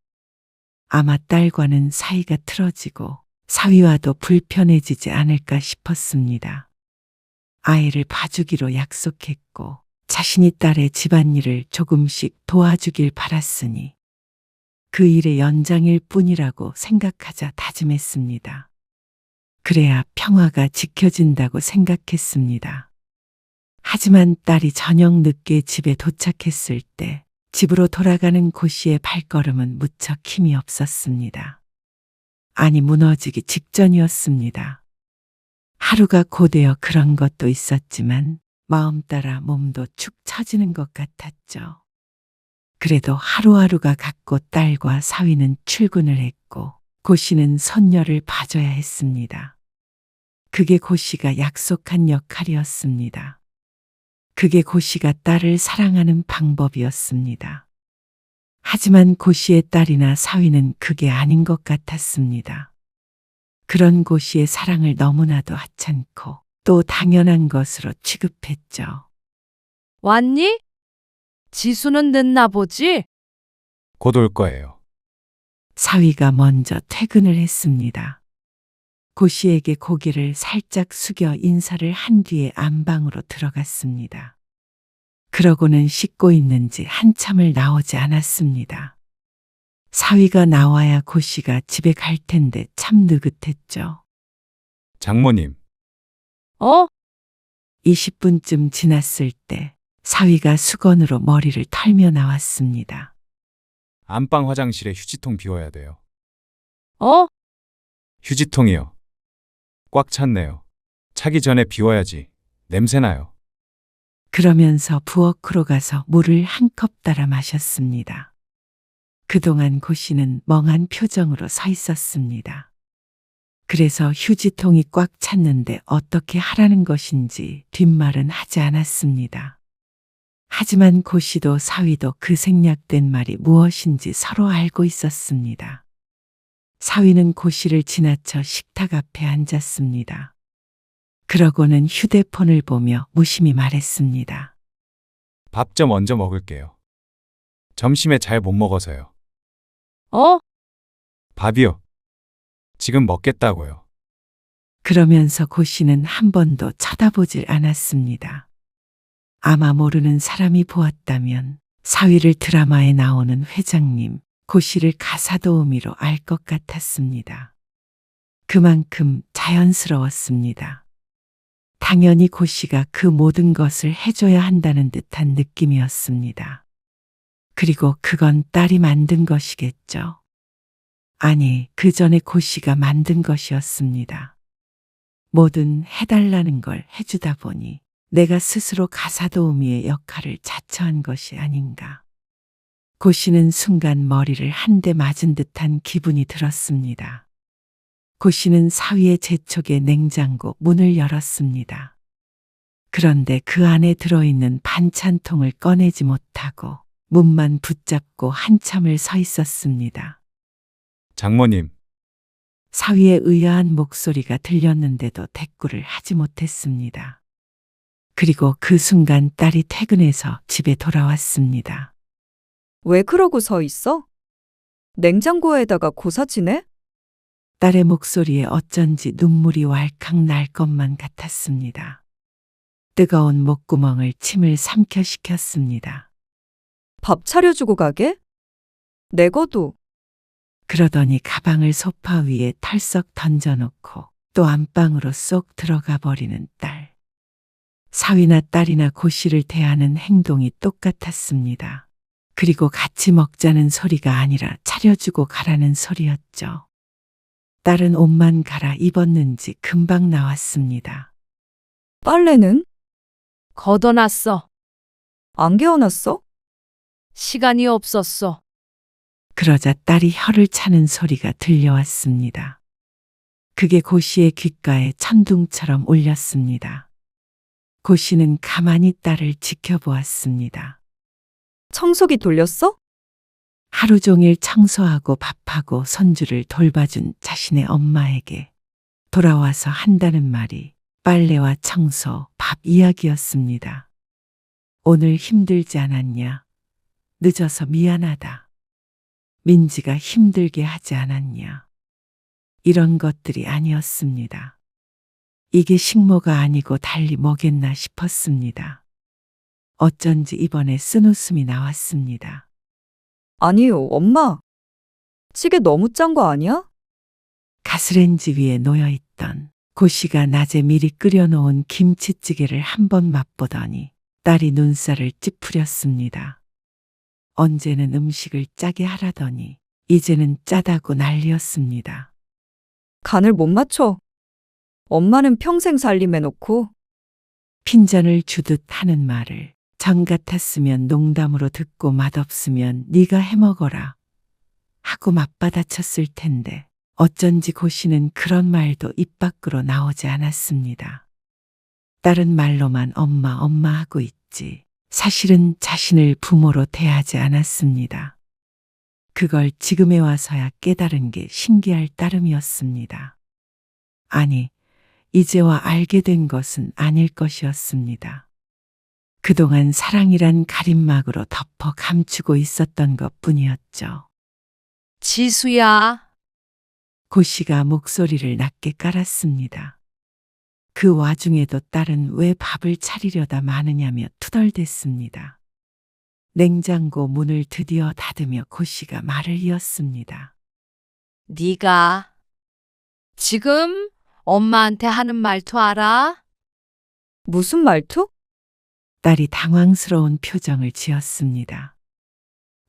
아마 딸과는 사이가 틀어지고 사위와도 불편해지지 않을까 싶었습니다. 아이를 봐주기로 약속했고 자신이 딸의 집안일을 조금씩 도와주길 바랐으니 그 일의 연장일 뿐이라고 생각하자 다짐했습니다. 그래야 평화가 지켜진다고 생각했습니다. 하지만 딸이 저녁 늦게 집에 도착했을 때 집으로 돌아가는 고 씨의 발걸음은 무척 힘이 없었습니다. 아니 무너지기 직전이었습니다. 하루가 고되어 그런 것도 있었지만 마음 따라 몸도 축 처지는 것 같았죠. 그래도 하루하루가 갔고 딸과 사위는 출근을 했고 고 씨는 손녀를 봐줘야 했습니다. 그게 고씨가 약속한 역할이었습니다. 그게 고씨가 딸을 사랑하는 방법이었습니다. 하지만 고씨의 딸이나 사위는 그게 아닌 것 같았습니다. 그런 고씨의 사랑을 너무나도 하찮고 또 당연한 것으로 취급했죠. 왔니? 지수는 늦나 보지? 곧 올 거예요. 사위가 먼저 퇴근을 했습니다. 고씨에게 고개를 살짝 숙여 인사를 한 뒤에 안방으로 들어갔습니다. 그러고는 씻고 있는지 한참을 나오지 않았습니다. 사위가 나와야 고씨가 집에 갈 텐데 참 느긋했죠. 장모님, 20분쯤 지났을 때 사위가 수건으로 머리를 털며 나왔습니다. 안방 화장실에 휴지통 비워야 돼요. 어? 휴지통이요. 꽉 찼네요. 차기 전에 비워야지. 냄새나요. 그러면서 부엌으로 가서 물을 한 컵 따라 마셨습니다. 그동안 고씨는 멍한 표정으로 서 있었습니다. 그래서 휴지통이 꽉 찼는데 어떻게 하라는 것인지 뒷말은 하지 않았습니다. 하지만 고씨도 사위도 그 생략된 말이 무엇인지 서로 알고 있었습니다. 사위는 고씨를 지나쳐 식탁 앞에 앉았습니다. 그러고는 휴대폰을 보며 무심히 말했습니다. 밥 좀 얹어 먹을게요. 점심에 잘 못 먹어서요. 밥이요. 지금 먹겠다고요. 그러면서 고씨는 한 번도 쳐다보질 않았습니다. 아마 모르는 사람이 보았다면 사위를 드라마에 나오는 회장님, 고씨를 가사도우미로 알 것 같았습니다. 그만큼 자연스러웠습니다. 당연히 고씨가 그 모든 것을 해줘야 한다는 듯한 느낌이었습니다. 그리고 그건 딸이 만든 것이겠죠. 아니, 그 전에 고씨가 만든 것이었습니다. 뭐든 해달라는 걸 해주다 보니 내가 스스로 가사도우미의 역할을 자처한 것이 아닌가. 고씨는 순간 머리를 한 대 맞은 듯한 기분이 들었습니다. 고씨는 사위의 재촉에 냉장고 문을 열었습니다. 그런데 그 안에 들어있는 반찬통을 꺼내지 못하고 문만 붙잡고 한참을 서 있었습니다. 장모님, 사위의 의아한 목소리가 들렸는데도 대꾸를 하지 못했습니다. 그리고 그 순간 딸이 퇴근해서 집에 돌아왔습니다. 왜 그러고 서 있어? 냉장고에다가 고사지네? 딸의 목소리에 어쩐지 눈물이 왈칵 날 것만 같았습니다. 뜨거운 목구멍을 침을 삼켜시켰습니다. 밥 차려주고 가게? 내거도. 그러더니 가방을 소파 위에 털썩 던져놓고 또 안방으로 쏙 들어가 버리는 딸. 사위나 딸이나 고씨를 대하는 행동이 똑같았습니다. 그리고 같이 먹자는 소리가 아니라 차려주고 가라는 소리였죠. 딸은 옷만 갈아입었는지 금방 나왔습니다. 빨래는? 걷어놨어. 안 개어놨어? 시간이 없었어. 그러자 딸이 혀를 차는 소리가 들려왔습니다. 그게 고씨의 귓가에 천둥처럼 울렸습니다. 고씨는 가만히 딸을 지켜보았습니다. 청소기 돌렸어? 하루 종일 청소하고 밥하고 손주를 돌봐준 자신의 엄마에게 돌아와서 한다는 말이 빨래와 청소, 밥 이야기였습니다. 오늘 힘들지 않았냐? 늦어서 미안하다. 민지가 힘들게 하지 않았냐? 이런 것들이 아니었습니다. 이게 식모가 아니고 달리 뭐겠나 싶었습니다. 어쩐지 이번에 쓴웃음이 나왔습니다. 아니요, 엄마. 찌개 너무 짠 거 아니야? 가스레인지 위에 놓여있던 고씨가 낮에 미리 끓여놓은 김치찌개를 한번 맛보더니 딸이 눈살을 찌푸렸습니다. 언제는 음식을 짜게 하라더니 이제는 짜다고 난리였습니다. 간을 못 맞춰. 엄마는 평생 살림해놓고. 핀잔을 주듯 하는 말을 정 같았으면 농담으로 듣고 맛없으면 네가 해먹어라 하고 맞받아쳤을 텐데 어쩐지 고 씨는 그런 말도 입 밖으로 나오지 않았습니다. 딸은 말로만 엄마 엄마 하고 있지 사실은 자신을 부모로 대하지 않았습니다. 그걸 지금에 와서야 깨달은 게 신기할 따름이었습니다. 아니, 이제와 알게 된 것은 아닐 것이었습니다. 그동안 사랑이란 가림막으로 덮어 감추고 있었던 것 뿐이었죠. 지수야, 고 씨가 목소리를 낮게 깔았습니다. 그 와중에도 딸은 왜 밥을 차리려다 마느냐며 투덜댔습니다. 냉장고 문을 드디어 닫으며 고 씨가 말을 이었습니다. 네가 지금 엄마한테 하는 말투 알아? 무슨 말투? 딸이 당황스러운 표정을 지었습니다.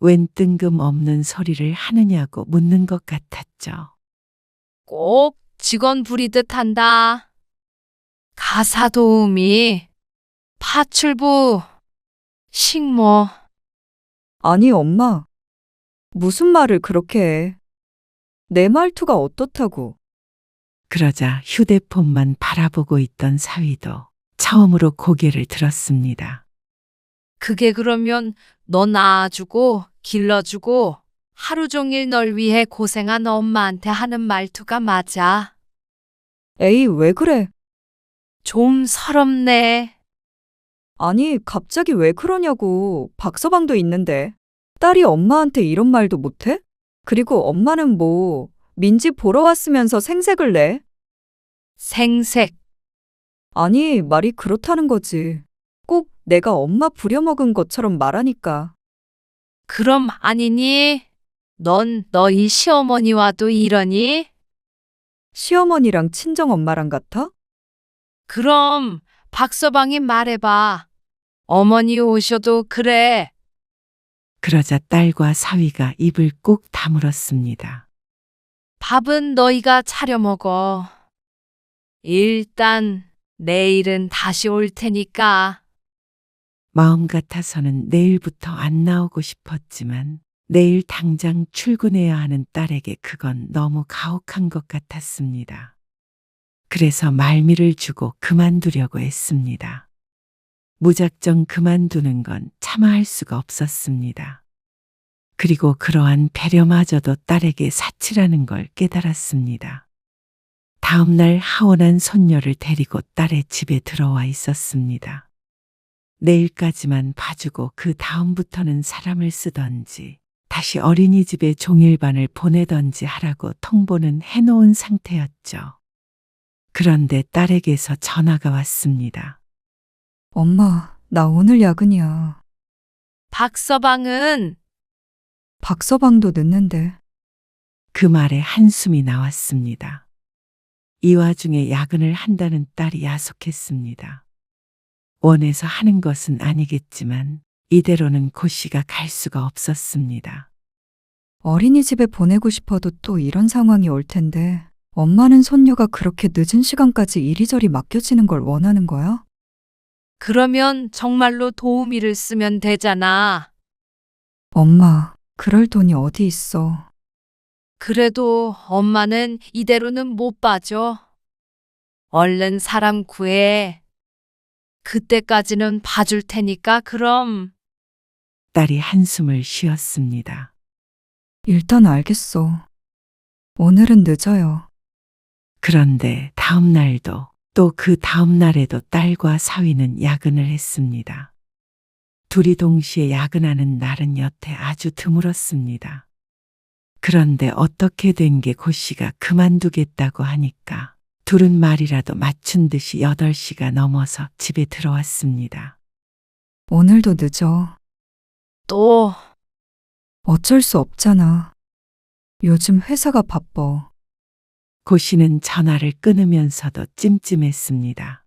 웬 뜬금없는 소리를 하느냐고 묻는 것 같았죠. 꼭 직원 부리듯 한다. 가사 도우미, 파출부, 식모. 아니, 엄마. 무슨 말을 그렇게 해? 내 말투가 어떻다고? 그러자 휴대폰만 바라보고 있던 사위도 처음으로 고개를 들었습니다. 그게 그러면 너 낳아주고 길러주고 하루 종일 널 위해 고생한 엄마한테 하는 말투가 맞아. 에이, 왜 그래? 좀 서럽네. 아니, 갑자기 왜 그러냐고. 박서방도 있는데. 딸이 엄마한테 이런 말도 못해? 그리고 엄마는 뭐, 민지 보러 왔으면서 생색을 내? 생색. 아니, 말이 그렇다는 거지. 꼭 내가 엄마 부려먹은 것처럼 말하니까. 그럼 아니니? 넌 너희 시어머니와도 이러니? 시어머니랑 친정엄마랑 같아? 그럼 박서방이 말해봐. 어머니 오셔도 그래. 그러자 딸과 사위가 입을 꾹 다물었습니다. 밥은 너희가 차려 먹어. 일단 내일은 다시 올 테니까. 마음 같아서는 내일부터 안 나오고 싶었지만 내일 당장 출근해야 하는 딸에게 그건 너무 가혹한 것 같았습니다. 그래서 말미를 주고 그만두려고 했습니다. 무작정 그만두는 건 차마 할 수가 없었습니다. 그리고 그러한 배려마저도 딸에게 사치라는 걸 깨달았습니다. 다음 날 하원한 손녀를 데리고 딸의 집에 들어와 있었습니다. 내일까지만 봐주고 그 다음부터는 사람을 쓰던지 다시 어린이집에 종일반을 보내던지 하라고 통보는 해놓은 상태였죠. 그런데 딸에게서 전화가 왔습니다. 엄마, 나 오늘 야근이야. 박서방은 박서방도 늦는데. 그 말에 한숨이 나왔습니다. 이 와중에 야근을 한다는 딸이 야속했습니다. 원해서 하는 것은 아니겠지만 이대로는 고 씨가 갈 수가 없었습니다. 어린이집에 보내고 싶어도 또 이런 상황이 올 텐데. 엄마는 손녀가 그렇게 늦은 시간까지 이리저리 맡겨지는 걸 원하는 거야? 그러면 정말로 도우미를 쓰면 되잖아. 엄마, 그럴 돈이 어디 있어. 그래도 엄마는 이대로는 못 봐줘. 얼른 사람 구해. 그때까지는 봐줄 테니까 그럼. 딸이 한숨을 쉬었습니다. 일단 알겠어. 오늘은 늦어요. 그런데 다음 날도 또 그 다음 날에도 딸과 사위는 야근을 했습니다. 둘이 동시에 야근하는 날은 여태 아주 드물었습니다. 그런데 어떻게 된 게 고 씨가 그만두겠다고 하니까 둘은 말이라도 맞춘 듯이 8시가 넘어서 집에 들어왔습니다. 오늘도 늦어. 또 어쩔 수 없잖아. 요즘 회사가 바빠. 고 씨는 전화를 끊으면서도 찜찜했습니다.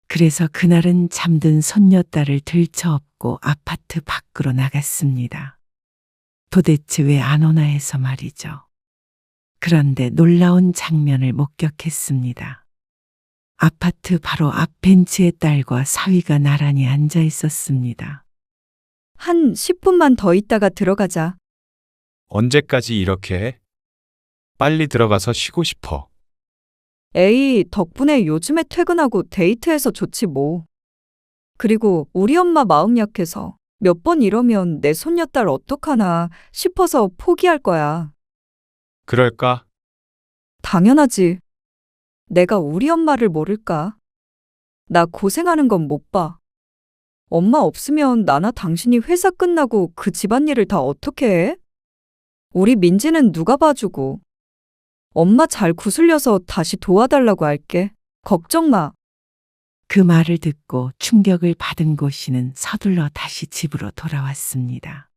그래서 그날은 잠든 손녀딸을 들쳐업고 아파트 밖으로 나갔습니다. 도대체 왜 안 오나 해서 말이죠. 그런데 놀라운 장면을 목격했습니다. 아파트 바로 앞 벤치에 딸과 사위가 나란히 앉아 있었습니다. 한 10분만 더 있다가 들어가자. 언제까지 이렇게 해? 빨리 들어가서 쉬고 싶어. 에이, 덕분에 요즘에 퇴근하고 데이트해서 좋지 뭐. 그리고 우리 엄마 마음 약해서 몇 번 이러면 내 손녀딸 어떡하나 싶어서 포기할 거야. 그럴까? 당연하지. 내가 우리 엄마를 모를까? 나 고생하는 건 못 봐. 엄마 없으면 나나 당신이 회사 끝나고 그 집안일을 다 어떻게 해? 우리 민지는 누가 봐주고. 엄마 잘 구슬려서 다시 도와달라고 할게. 걱정 마. 그 말을 듣고 충격을 받은 고씨는 서둘러 다시 집으로 돌아왔습니다.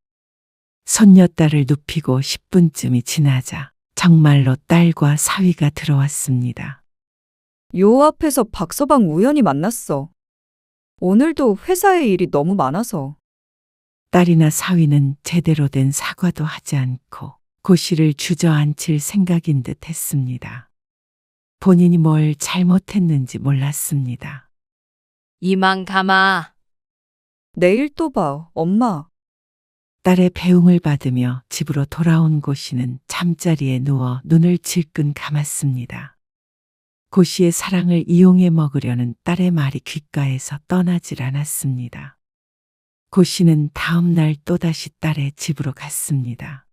손녀딸을 눕히고 10분쯤이 지나자 정말로 딸과 사위가 들어왔습니다. 요 앞에서 박서방 우연히 만났어. 오늘도 회사에 일이 너무 많아서. 딸이나 사위는 제대로 된 사과도 하지 않고 고씨를 주저앉힐 생각인 듯 했습니다. 본인이 뭘 잘못했는지 몰랐습니다. 이만 가마. 내일 또 봐, 엄마. 딸의 배웅을 받으며 집으로 돌아온 고씨는 잠자리에 누워 눈을 질끈 감았습니다. 고씨의 사랑을 이용해 먹으려는 딸의 말이 귓가에서 떠나질 않았습니다. 고씨는 다음 날 또다시 딸의 집으로 갔습니다.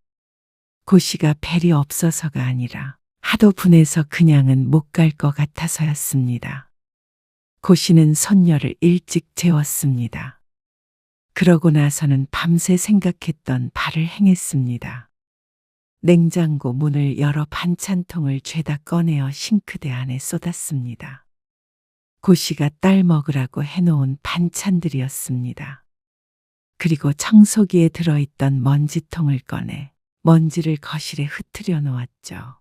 고씨가 벨이 없어서가 아니라 하도 분해서 그냥은 못 갈 것 같아서였습니다. 고씨는 손녀를 일찍 재웠습니다. 그러고 나서는 밤새 생각했던 바를 행했습니다. 냉장고 문을 열어 반찬통을 죄다 꺼내어 싱크대 안에 쏟았습니다. 고씨가 딸 먹으라고 해놓은 반찬들이었습니다. 그리고 청소기에 들어있던 먼지통을 꺼내 먼지를 거실에 흩트려 놓았죠.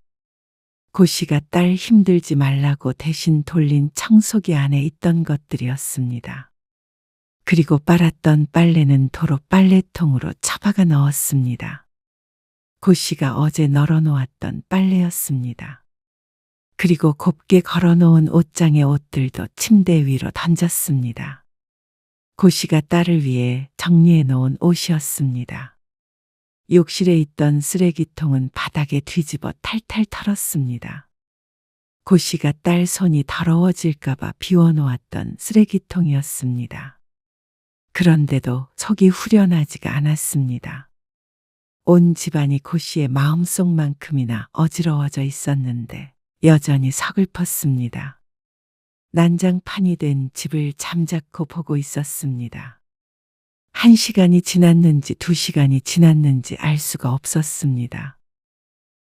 고씨가 딸 힘들지 말라고 대신 돌린 청소기 안에 있던 것들이었습니다. 그리고 빨았던 빨래는 도로 빨래통으로 처박아 넣었습니다. 고씨가 어제 널어놓았던 빨래였습니다. 그리고 곱게 걸어놓은 옷장의 옷들도 침대 위로 던졌습니다. 고씨가 딸을 위해 정리해 놓은 옷이었습니다. 욕실에 있던 쓰레기통은 바닥에 뒤집어 탈탈 털었습니다. 고씨가 딸 손이 더러워질까봐 비워놓았던 쓰레기통이었습니다. 그런데도 속이 후련하지가 않았습니다. 온 집안이 고씨의 마음속만큼이나 어지러워져 있었는데 여전히 서글펐습니다. 난장판이 된 집을 잠자코 보고 있었습니다. 1시간이 지났는지 2시간이 지났는지 알 수가 없었습니다.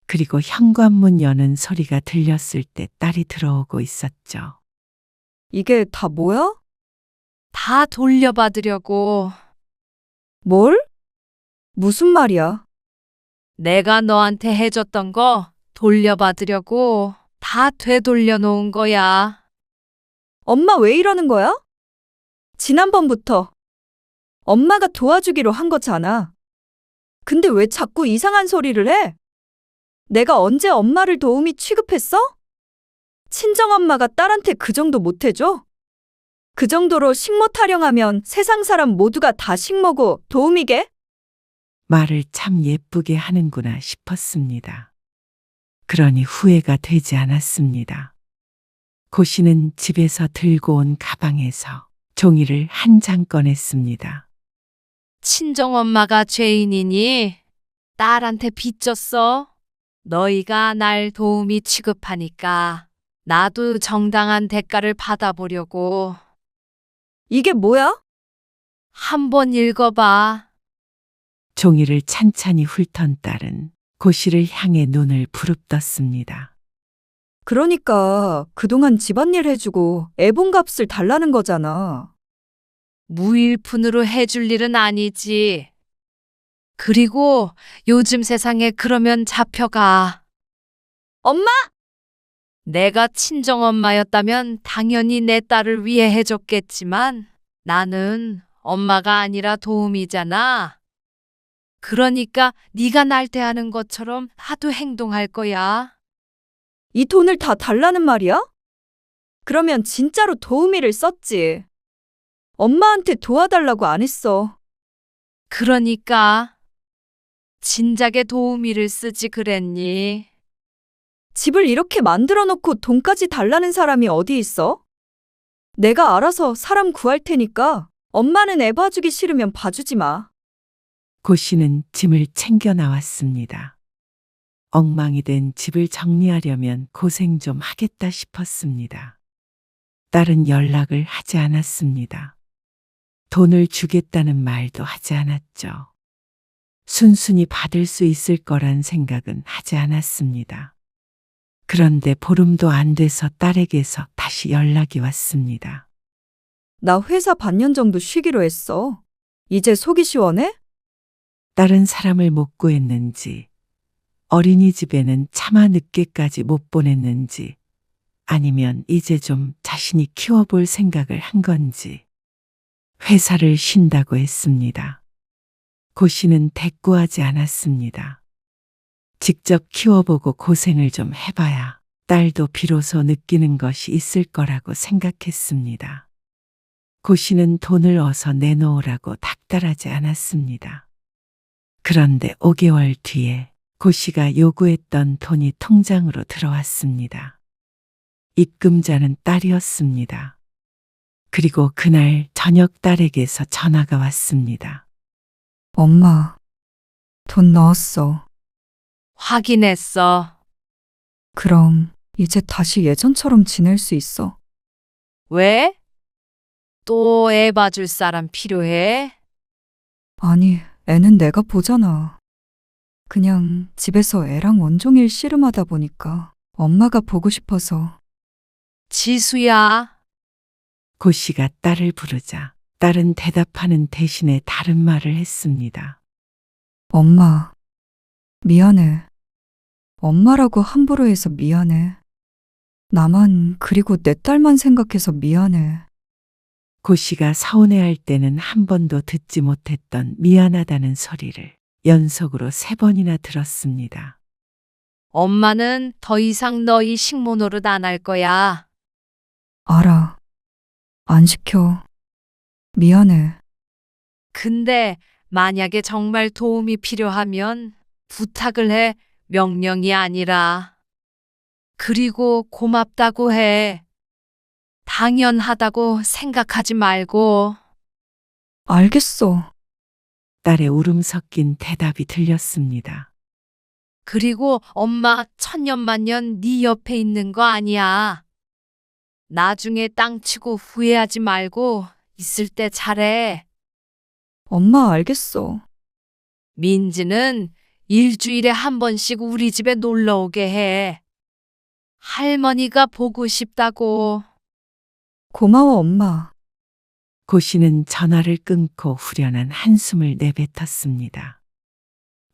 그리고 현관문 여는 소리가 들렸을 때 딸이 들어오고 있었죠. 이게 다 뭐야? 다 돌려받으려고. 뭘? 무슨 말이야? 내가 너한테 해줬던 거 돌려받으려고 다 되돌려 놓은 거야. 엄마 왜 이러는 거야? 지난번부터 엄마가 도와주기로 한 거잖아. 근데 왜 자꾸 이상한 소리를 해? 내가 언제 엄마를 도우미 취급했어? 친정엄마가 딸한테 그 정도 못 해줘? 그 정도로 식모 타령하면 세상 사람 모두가 다 식모고 도우미게? 말을 참 예쁘게 하는구나 싶었습니다. 그러니 후회가 되지 않았습니다. 고씨는 집에서 들고 온 가방에서 종이를 한 장 꺼냈습니다. 친정엄마가 죄인이니 딸한테 빚졌어. 너희가 날 도우미 취급하니까 나도 정당한 대가를 받아보려고. 이게 뭐야? 한번 읽어봐. 종이를 찬찬히 훑던 딸은 고씨를 향해 눈을 부릅떴습니다. 그러니까 그동안 집안일 해주고 애봉값을 달라는 거잖아. 무일푼으로 해줄 일은 아니지. 그리고 요즘 세상에 그러면 잡혀가. 엄마! 내가 친정엄마였다면 당연히 내 딸을 위해 해줬겠지만 나는 엄마가 아니라 도움이잖아. 그러니까 네가 날 대하는 것처럼 하도 행동할 거야. 이 돈을 다 달라는 말이야? 그러면 진짜로 도우미를 썼지. 엄마한테 도와달라고 안 했어. 그러니까 진작에 도우미를 쓰지 그랬니? 집을 이렇게 만들어 놓고 돈까지 달라는 사람이 어디 있어? 내가 알아서 사람 구할 테니까 엄마는 애 봐주기 싫으면 봐주지 마. 고 씨는 짐을 챙겨 나왔습니다. 엉망이 된 집을 정리하려면 고생 좀 하겠다 싶었습니다. 딸은 연락을 하지 않았습니다. 돈을 주겠다는 말도 하지 않았죠. 순순히 받을 수 있을 거란 생각은 하지 않았습니다. 그런데 보름도 안 돼서 딸에게서 다시 연락이 왔습니다. 나 회사 반년 정도 쉬기로 했어. 이제 속이 시원해? 다른 사람을 못 구했는지, 어린이집에는 차마 늦게까지 못 보냈는지, 아니면 이제 좀 자신이 키워볼 생각을 한 건지, 회사를 쉰다고 했습니다. 고 씨는 대꾸하지 않았습니다. 직접 키워보고 고생을 좀 해봐야 딸도 비로소 느끼는 것이 있을 거라고 생각했습니다. 고 씨는 돈을 어서 내놓으라고 닥달하지 않았습니다. 그런데 5개월 뒤에 고 씨가 요구했던 돈이 통장으로 들어왔습니다. 입금자는 딸이었습니다. 그리고 그날 저녁 딸에게서 전화가 왔습니다. 엄마, 돈 넣었어. 확인했어. 그럼 이제 다시 예전처럼 지낼 수 있어. 왜? 또 애 봐줄 사람 필요해? 아니, 애는 내가 보잖아. 그냥 집에서 애랑 온종일 씨름하다 보니까 엄마가 보고 싶어서. 지수야. 고 씨가 딸을 부르자 딸은 대답하는 대신에 다른 말을 했습니다. 엄마, 미안해. 엄마라고 함부로 해서 미안해. 나만 그리고 내 딸만 생각해서 미안해. 고 씨가 서운해할 때는 한 번도 듣지 못했던 미안하다는 소리를 연속으로 3번이나 들었습니다. 엄마는 더 이상 너희 식모 노릇 안 할 거야. 알아. 안 시켜. 미안해. 근데 만약에 정말 도움이 필요하면 부탁을 해. 명령이 아니라. 그리고 고맙다고 해. 당연하다고 생각하지 말고. 알겠어. 딸의 울음 섞인 대답이 들렸습니다. 그리고 엄마 천년만년 네 옆에 있는 거 아니야. 나중에 땅 치고 후회하지 말고 있을 때 잘해. 엄마 알겠어. 민지는 일주일에 한 번씩 우리 집에 놀러 오게 해. 할머니가 보고 싶다고. 고마워, 엄마. 고 씨는 전화를 끊고 후련한 한숨을 내뱉었습니다.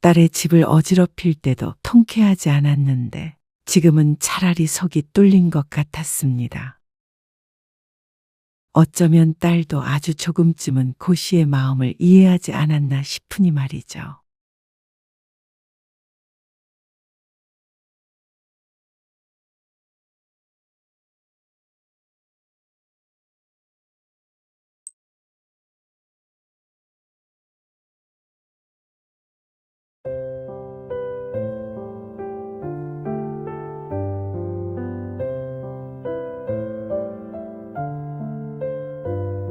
딸의 집을 어지럽힐 때도 통쾌하지 않았는데 지금은 차라리 속이 뚫린 것 같았습니다. 어쩌면 딸도 아주 조금쯤은 고 씨의 마음을 이해하지 않았나 싶으니 말이죠.